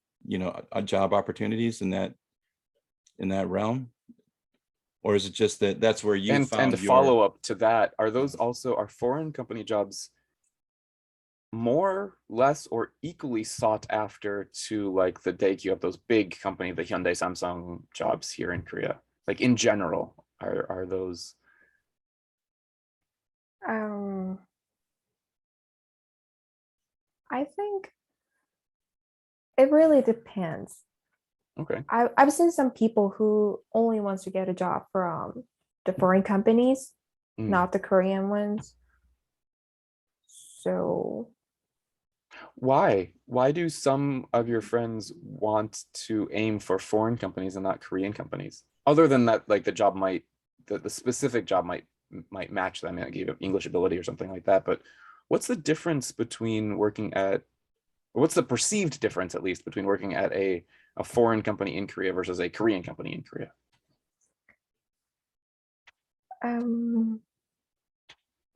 job opportunities in that realm? Or is it just that's where you found and to follow up to that, are foreign company jobs more, less, or equally sought after to like the Daegu of those big company, the Hyundai, Samsung jobs here in Korea? Like in general, are those? I think it really depends. Okay. I've seen some people who only wants to get a job from the foreign companies, not the Korean ones. So why do some of your friends want to aim for foreign companies and not Korean companies? Other than that, like the specific job might match them, like give English ability or something like that. But what's the difference between what's the perceived difference, at least, between working at a foreign company in Korea versus a Korean company in Korea? I don't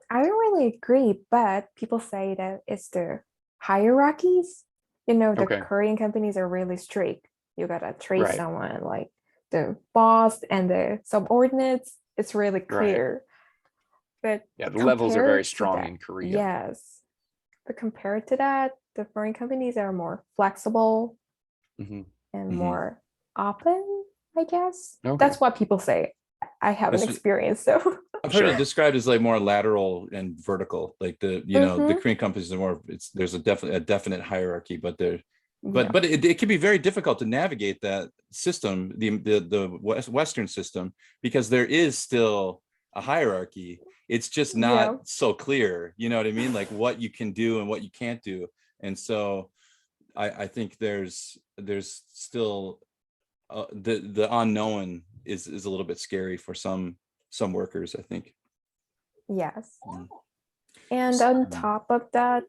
really agree, but people say that it's the hierarchies. The Korean companies are really strict. You gotta treat someone like the boss and the subordinates. It's really clear. But the levels are very strong in Korea. Yes. But compared to that, the foreign companies are more flexible and more open, I guess. That's what people say. I haven't This- experienced, so. I've heard Sure. it described as like more lateral and vertical. Like the, you know, the Mhm. Korean companies are more, there's a definite hierarchy, but Yeah. but it can be very difficult to navigate that system, the Western system, because there is still a hierarchy. It's just not Yeah. so clear, you know what I mean? Like what you can do and what you can't do. And so I think there's still the unknown is a little bit scary for some workers, I think. Yes. Mm. And on top of that,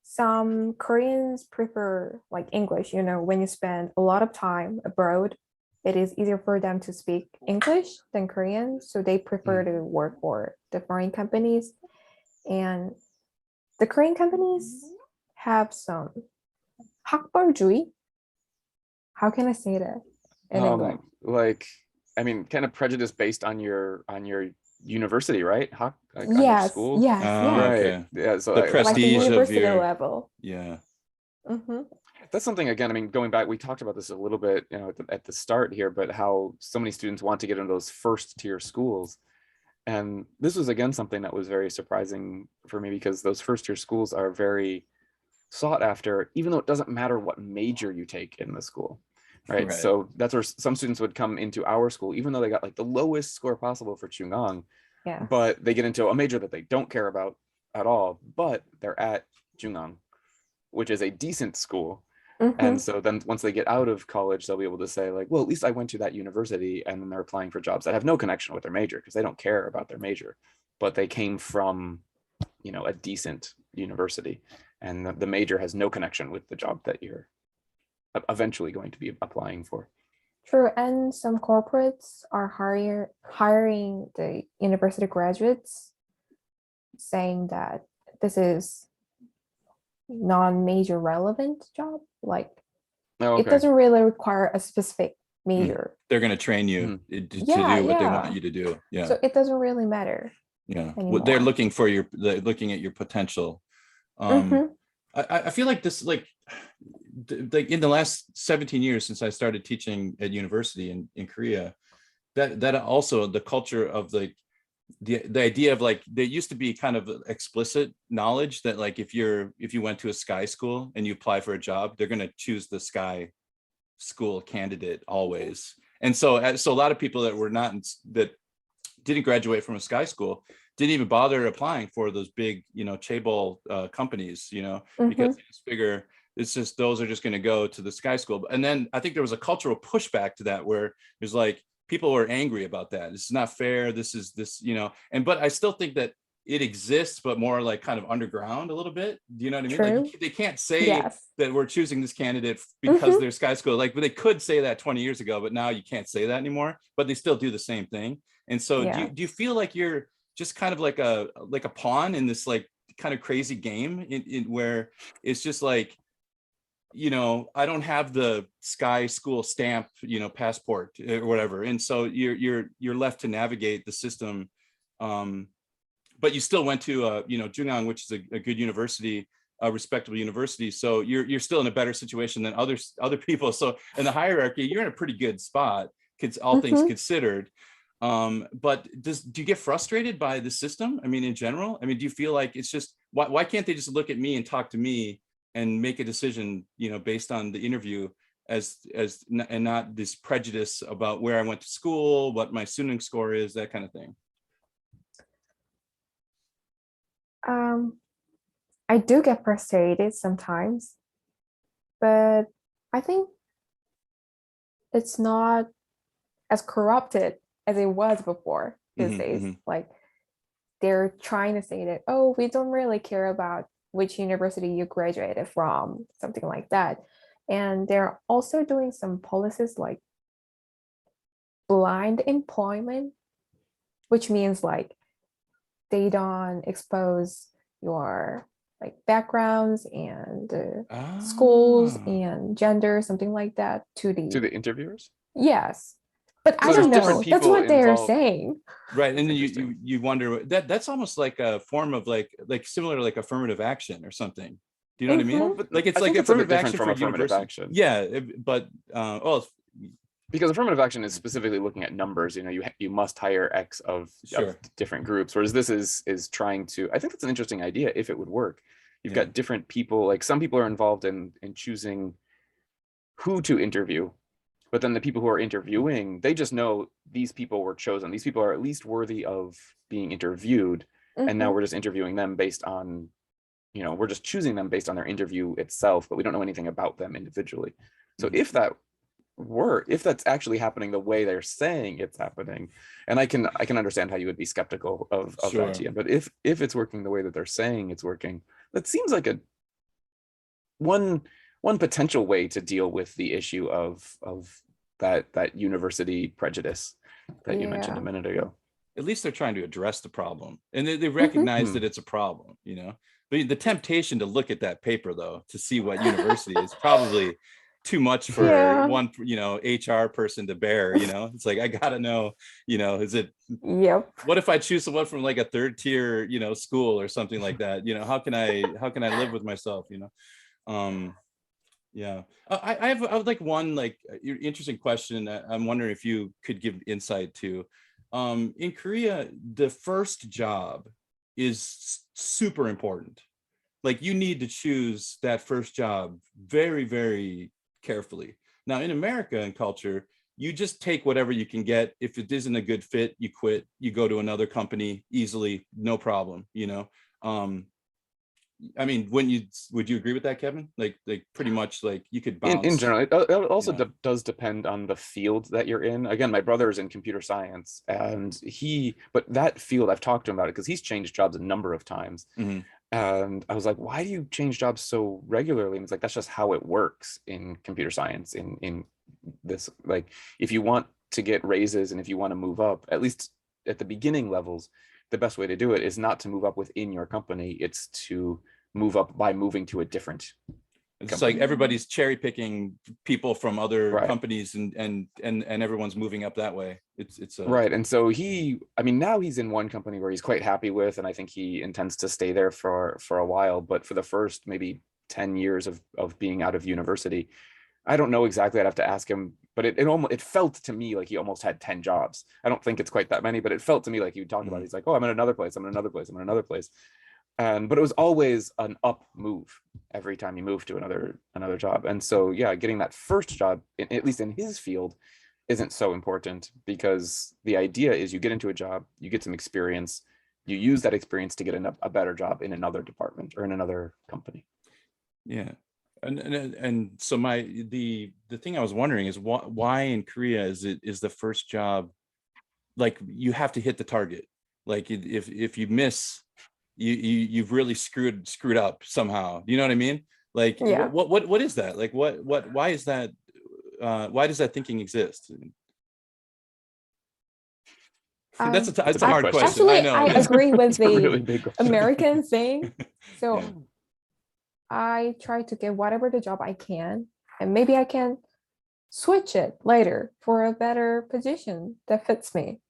some Koreans prefer like English. You know, when you spend a lot of time abroad, it is easier for them to speak English than Korean. So they prefer to work for the foreign companies. And the Korean companies have some 학벌주의. How can I say that in English? Like, I mean, kind of prejudice based on your university, right? Like on your Yes, school. yes, Ah, yes. Right. okay. Yeah. So The like, Like the prestige of university your, level. yeah. Mhm. that's something, again, I mean, going back, we talked about this a little bit, you know, at the start here, but how so many students want to get into those first tier schools. And this was, again, something that was very surprising for me, because those first tier schools are very sought after, even though it doesn't matter what major you take in the school. Right. Right. So that's where some students would come into our school, even though they got like the lowest score possible for Chungang, Yeah. but they get into a major that they don't care about at all, but they're at Chungang, which is a decent school. Mhm. And so then once they get out of college, they'll be able to say like, well, at least I went to that university, and then they're applying for jobs that have no connection with their major because they don't care about their major, but they came from, you know, a decent university, and the major has no connection with the job that you're eventually going to be applying for. True, and some corporates are hiring the university graduates, saying that this is non-major relevant job. Like Oh, it doesn't really require a specific major, They're going to train you to Yeah, do what they yeah. want you to do. Yeah. so it doesn't really matter. Yeah. anymore. They're looking at your potential. Mhm. I feel like this, like in the last 17 years since I started teaching at university in Korea, that also the culture of like the idea of like, there used to be kind of explicit knowledge that like if you went to a Sky school and you apply for a job, they're going to choose the Sky school candidate always. And so a lot of people that didn't graduate from a Sky school didn't even bother applying for those big, you know, chaebol companies, you know, because they just figure it's just, those are just going to go to the Sky school. And then I think there was a cultural pushback to that, where there's like, people were angry about that. This is not fair. This, you know, but I still think that it exists, but more like kind of underground a little bit. Do you know what I mean? True. Like they can't say Yes. that we're choosing this candidate because they're Sky school. Like, but they could say that 20 years ago, but now you can't say that anymore, but they still do the same thing. And so Yeah. do you feel like you're just kind of like a pawn in this like kind of crazy game in where it's just like, you know, I don't have the Sky school stamp, you know, passport or whatever, and so you're left to navigate the system, but you still went to you know, Jungang, which is a good university, a respectable university, so you're still in a better situation than other people. So in the hierarchy, you're in a pretty good spot, all things considered. But do you get frustrated by the system? I mean, in general, I mean, do you feel like it's just, why can't they just look at me and talk to me and make a decision, you know, based on the interview and not this prejudice about where I went to school, what my student score is, that kind of thing? I do get frustrated sometimes, but I think it's not as corrupted as it was before these days. Like they're trying to say that, oh, we don't really care about which university you graduated from, something like that. And they're also doing some policies like blind employment, which means like they don't expose your like backgrounds and schools and gender, something like that to the interviewers. Yes, but So I don't there's know. different That's people what they're involved. saying. Right, and then Interesting. you wonder that's almost like a form of like similar to like affirmative action or something. Do you know what I mean? Well, but Like it's I like think it's a bit affirmative different action from for affirmative university. action. Yeah, but because affirmative action is specifically looking at numbers. You know, you must hire X of different groups, whereas this is trying to, I think that's an interesting idea if it would work. You've got different people, like some people are involved in choosing who to interview, but then the people who are interviewing, they just know these people were chosen. These people are at least worthy of being interviewed. And now we're just interviewing them based on, you know, we're just choosing them based on their interview itself, but we don't know anything about them individually. So if that's actually happening the way they're saying it's happening, and I can understand how you would be skeptical of the idea, but if it's working the way that they're saying it's working, that seems like one potential way to deal with the issue of that university prejudice that you mentioned a minute ago. At least they're trying to address the problem, and they recognize that it's a problem, you know. But the temptation to look at that paper, though, to see what university is probably too much for one, you know, HR person to bear. You know, it's like, I gotta know, you know, is it? What if I choose someone from like a third tier, you know, school or something like that? You know, how can I live with myself? You know. I have like one like interesting question that I'm wondering if you could give insight to. In Korea, the first job is super important. Like you need to choose that first job very, very carefully. Now in America and culture, you just take whatever you can get. If it isn't a good fit, you quit, you go to another company easily, no problem, you know. I mean, would you agree with that, Kevin? Like pretty much like you could bounce. In general, it also does depend on the field that you're in. Again, my brother is in computer science, and but that field, I've talked to him about it because he's changed jobs a number of times. And I was like, why do you change jobs so regularly? And it's like, that's just how it works in computer science. In this, like, if you want to get raises and if you want to move up, at least at the beginning levels, the best way to do it is not to move up within your company. It's to move up by moving to a different It's like everybody's cherry picking people from other companies and everyone's moving up that way. It's right. And so now he's in one company where he's quite happy with, and I think he intends to stay there for a while. But for the first maybe 10 years of being out of university, I don't know exactly. I'd have to ask him, but it felt to me like he almost had 10 jobs. I don't think it's quite that many, but it felt to me like he would talk about it. He's like, oh, I'm in another place. I'm in another place. I'm in another place. But it was always an up move every time he moved to another job. And so, yeah, getting that first job, at least in his field, isn't so important, because the idea is you get into a job, you get some experience, you use that experience to get a better job in another department or in another company. Yeah. And so the thing I was wondering is why in Korea is the first job, like, you have to hit the target. Like if you miss, you've really screwed up somehow. You know what I mean? Like, what is that? Like, why is that? Why does that thinking exist? That's a hard question. Actually, I know. I agree with the really American thing. So I try to get whatever the job I can, and maybe I can switch it later for a better position that fits me.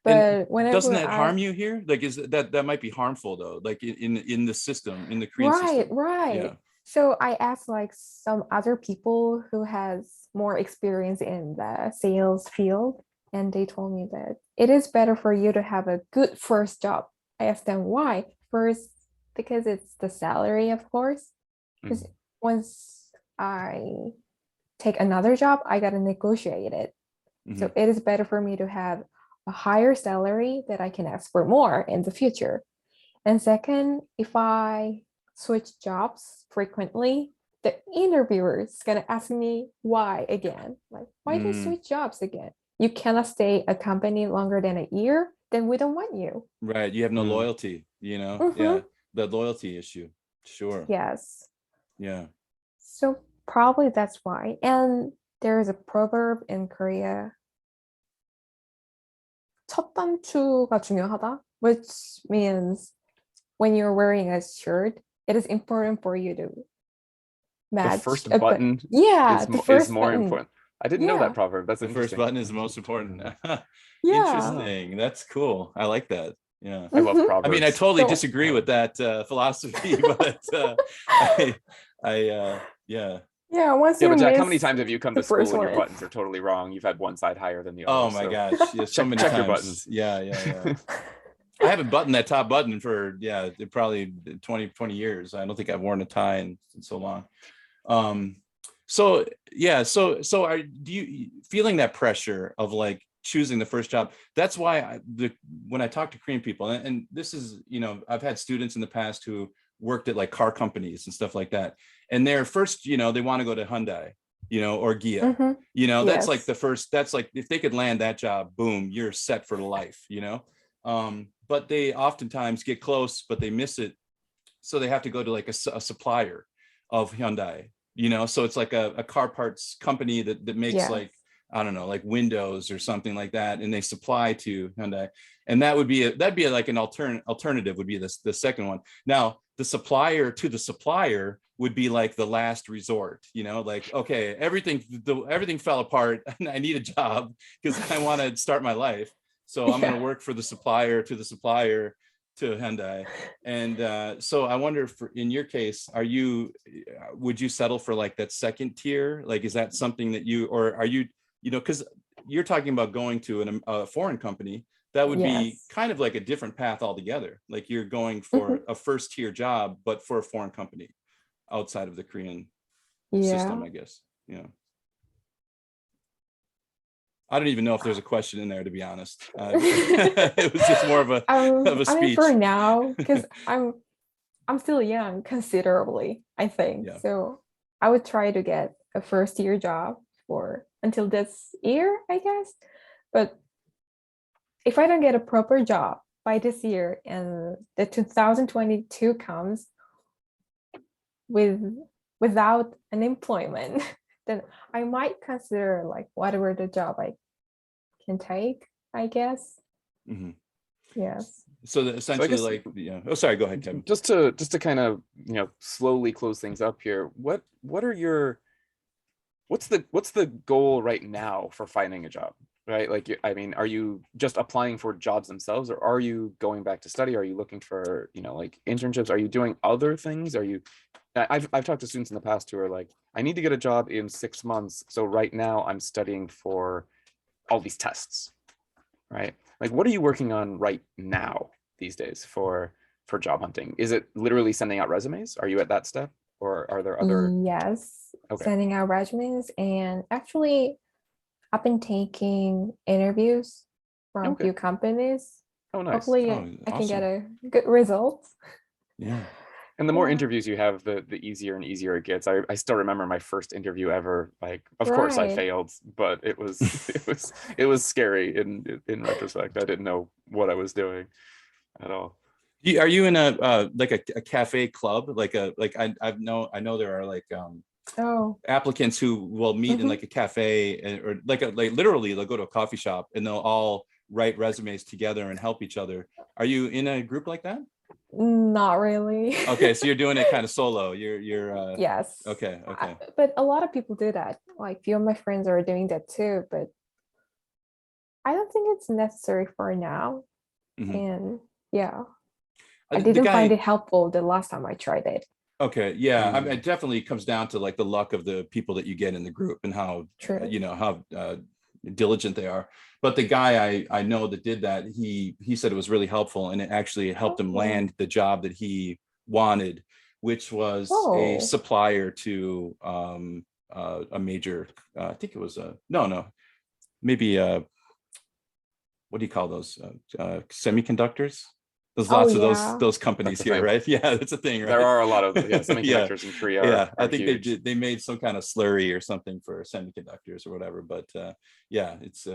But whenever doesn't that harm you here? Like, is that might be harmful though? Like in the system, in the Korean system. Right. Yeah. So I asked like some other people who has more experience in the sales field, and they told me that it is better for you to have a good first job. I asked them why. First, because it's the salary, of course. Because once I take another job, I gotta negotiate it. So it is better for me to have a higher salary that I can ask for more in the future. And second, if I switch jobs frequently, the interviewer is gonna ask me why again. Like, why do you switch jobs again? You cannot stay a company longer than a year, then we don't want you. Right. You have no loyalty, you know? Yeah. The loyalty issue. Sure. Yes. Yeah. So probably that's why. And there is a proverb in Korea, 첫 단추가 중요하다, which means when you're wearing a shirt, it is important for you to match. The first button is more important. I didn't know that proverb. That's interesting. The first button is the most important. Interesting. That's cool. I like that. Yeah. I love proverbs. I mean, I totally disagree with that philosophy, but Yeah, once Yeah, you but Jack, how miss many times have you come the to school first and your one. buttons are totally wrong? You've had one side higher than the other. Oh my so gosh, yeah, so many check times. your buttons. Yeah. I haven't buttoned that top button for probably 20 years. I don't think I've worn a tie in so long. So do you feeling that pressure of like choosing the first job? That's why when I talk to Korean people, and this is, I've had students in the past who worked at like car companies and stuff like that, and their first, they want to go to Hyundai, or Gia, that's like the first, that's like, if they could land that job, boom, you're set for life, but they oftentimes get close, but they miss it. So they have to go to like a supplier of Hyundai, so it's like a car parts company that makes like, I don't know, like windows or something like that. And they supply to Hyundai. And that'd be like an alternative would be the second one. Now, the supplier to the supplier would be like the last resort, like, okay, everything fell apart and I need a job because I want to start my life. So I'm going to work for the supplier to Hyundai. And so I wonder, in your case, would you settle for like that second tier? Like, is that something that or are you, because you're talking about going to a foreign company, that would be kind of like a different path altogether. Like you're going for a first tier job, but for a foreign company outside of the Korean system, I guess. I don't even know if there's a question in there, to be honest. It was just more of a speech. I mean, for now, because I'm still young considerably, I think. Yeah. So I would try to get a first year job until this year, I guess. But if I don't get a proper job by this year and the 2022 comes without an employment, then I might consider like whatever the job I can take, I guess. Mm-hmm. Yes. So essentially, oh, sorry, go ahead, Kevin. Just to kind of slowly close things up here. What's the goal right now for finding a job? Right? Like, I mean, are you just applying for jobs themselves, or are you going back to study? Are you looking for like internships? Are you doing other things? I've talked to students in the past who are like, I need to get a job in 6 months, so right now I'm studying for all these tests, right? Like, what are you working on right now these days for job hunting? Is it literally sending out resumes? Are you at that step, or are there other? Yes, sending out resumes, and actually I've been taking interviews from a few companies. Oh, nice. Hopefully I can get a good result. Yeah. And the more interviews you have, the easier and easier it gets. I still remember my first interview ever. Like, of course I failed, but it was scary in retrospect. I didn't know what I was doing at all. Are you in a like a cafe club? I know there are like applicants who will meet in like a cafe, or like literally they'll go to a coffee shop and they'll all write resumes together and help each other. Are you in a group like that? Not really. Okay, so you're doing it kind of solo. You're yes. Okay. But a lot of people do that. Like, few of my friends are doing that too, but I don't think it's necessary for now. Mm-hmm. And I didn't find it helpful the last time I tried it. Okay, yeah, I mean, it definitely comes down to like the luck of the people that you get in the group and how how diligent they are. But the guy I know that did that, he said it was really helpful, and it actually helped him land the job that he wanted, which was a supplier to a major. I think it was maybe what do you call those semiconductors? There's lots of those companies here, right? Yeah, that's a thing, right? There are a lot of semiconductors in Korea. Yeah, I think they made some kind of slurry or something for semiconductors or whatever. But it's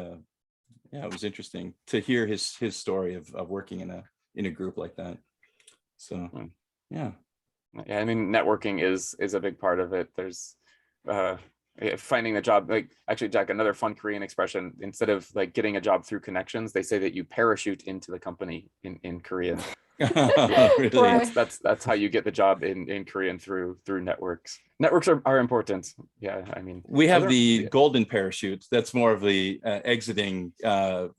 it was interesting to hear his story of working in a group like that. So yeah, I mean, networking is a big part of it. There's finding the job, like, actually, Jack, another fun Korean expression, instead of like getting a job through connections, they say that you parachute into the company in Korean. Really? Right. That's how you get the job in Korean, through networks. Networks are important. Yeah, I mean, we have the golden parachute. That's more of the exiting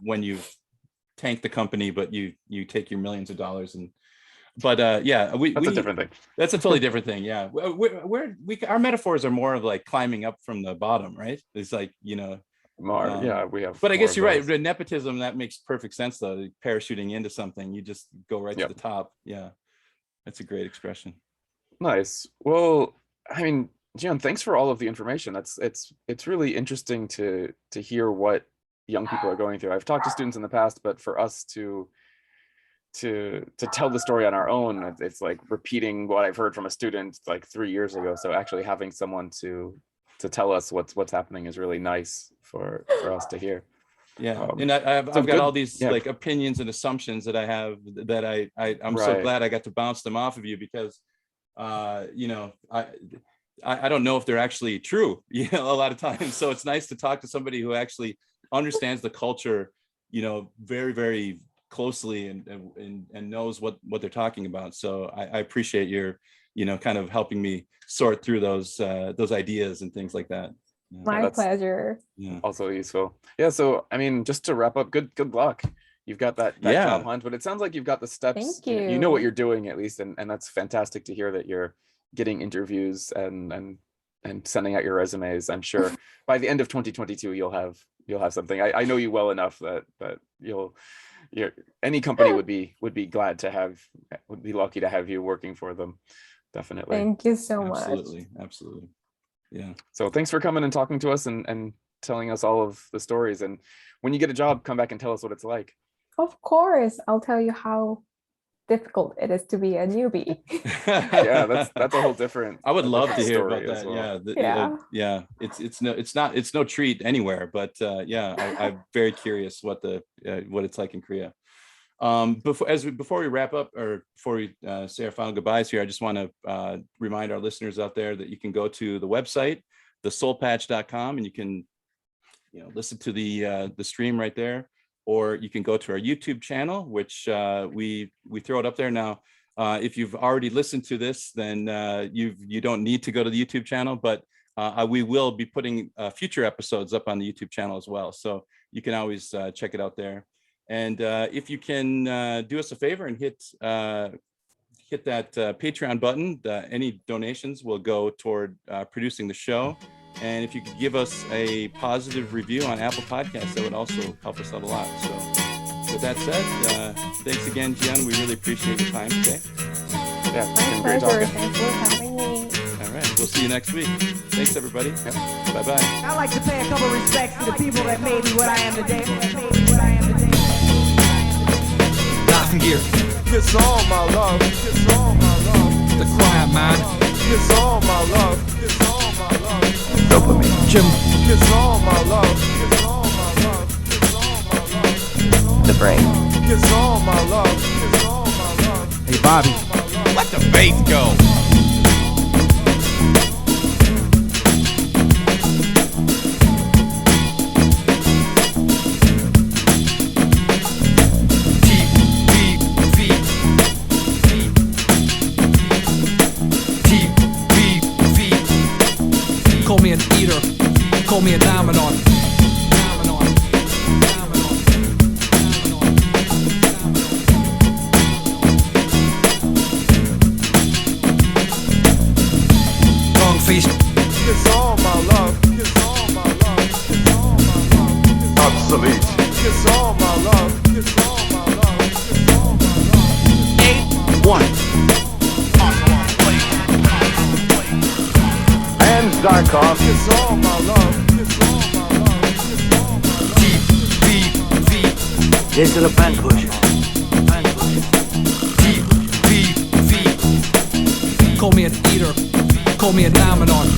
when you've tanked the company, but you take your millions of dollars. But yeah, That's a different thing. That's a totally different thing. Yeah, our metaphors are more of like climbing up from the bottom, right? It's like, More, yeah, we have. But I guess more you're of right. those. The nepotism, that makes perfect sense though. Parachuting into something, you just go right Yep. to the top. Yeah, that's a great expression. Nice. Well, I mean, Jiyeon, thanks for all of the information. It's really interesting to hear what young people are going through. I've talked to students in the past, but for us to tell the story on our own, it's like repeating what I've heard from a student like 3 years ago. So actually having someone to tell us what's happening is really nice for us to hear. Yeah, and I've so got good. all these Yeah. like opinions and assumptions that I have that I'm so Right. glad I got to bounce them off of you, because I don't know if they're actually true, a lot of times. So it's nice to talk to somebody who actually understands the culture, very, very closely and knows what they're talking about. So I appreciate your, kind of helping me sort through those ideas and things like that. Yeah. My that's- pleasure. Yeah. Also useful. Yeah. So I mean, just to wrap up, good luck. You've got that Yeah. job hunt, but it sounds like you've got the steps. Thank You know what you. you're doing at least, and that's fantastic to hear that you're getting interviews and sending out your resumes. I'm sure by the end of 2022 you'll have something. I know you well enough that any company would be glad to have, would be lucky to have you working for them. Definitely. Thank you so much. Absolutely. Yeah. So thanks for coming and talking to us and telling us all of the stories. And when you get a job, come back and tell us what it's like. Of course, I'll tell you how difficult it is to be a newbie. Yeah, that's a whole different. I would love to hear story about as that. well. Yeah. Yeah. It's no treat anywhere, but I'm very curious what it's like in Korea. Before we wrap up, or before we say our final goodbyes here, I just want to remind our listeners out there that you can go to the website, thesoulpatch.com, and you can listen to the stream right there, or you can go to our YouTube channel, which we throw it up there now. If you've already listened to this, then you don't need to go to the YouTube channel, but we will be putting future episodes up on the YouTube channel as well, so you can always check it out there. And if you can do us a favor and hit that Patreon button, any donations will go toward producing the show. And if you could give us a positive review on Apple Podcasts, that would also help us out a lot. So with that said, thanks again, Jiyeon. We really appreciate your time today. Yeah, it's My been great pleasure. talking. Thanks for having me. All right, we'll see you next week. Thanks, everybody. Bye-bye. I like to pay a couple respects to the people that made me what I am today. Nothing gear. It's all my love. It's all my love. The quiet man. It's all my love. It's all my love. Dopamine. Jim. It's all my love. It's all my love. It's all my love. The brain. It's all my love. It's all my love. Hey, Bobby. Let the bass go. Call me an eater, call me a dominant. Long face. It's all my love. It's all my love. It's all my love. Obsolete. It's all my love. It's all my love. It's all my love. 8-1. And Zarkov. It's all my love. It's all my love. It's all my love. T-V-V. This is a pen pusher. T-V-V. Call me an eater, call me a dominant.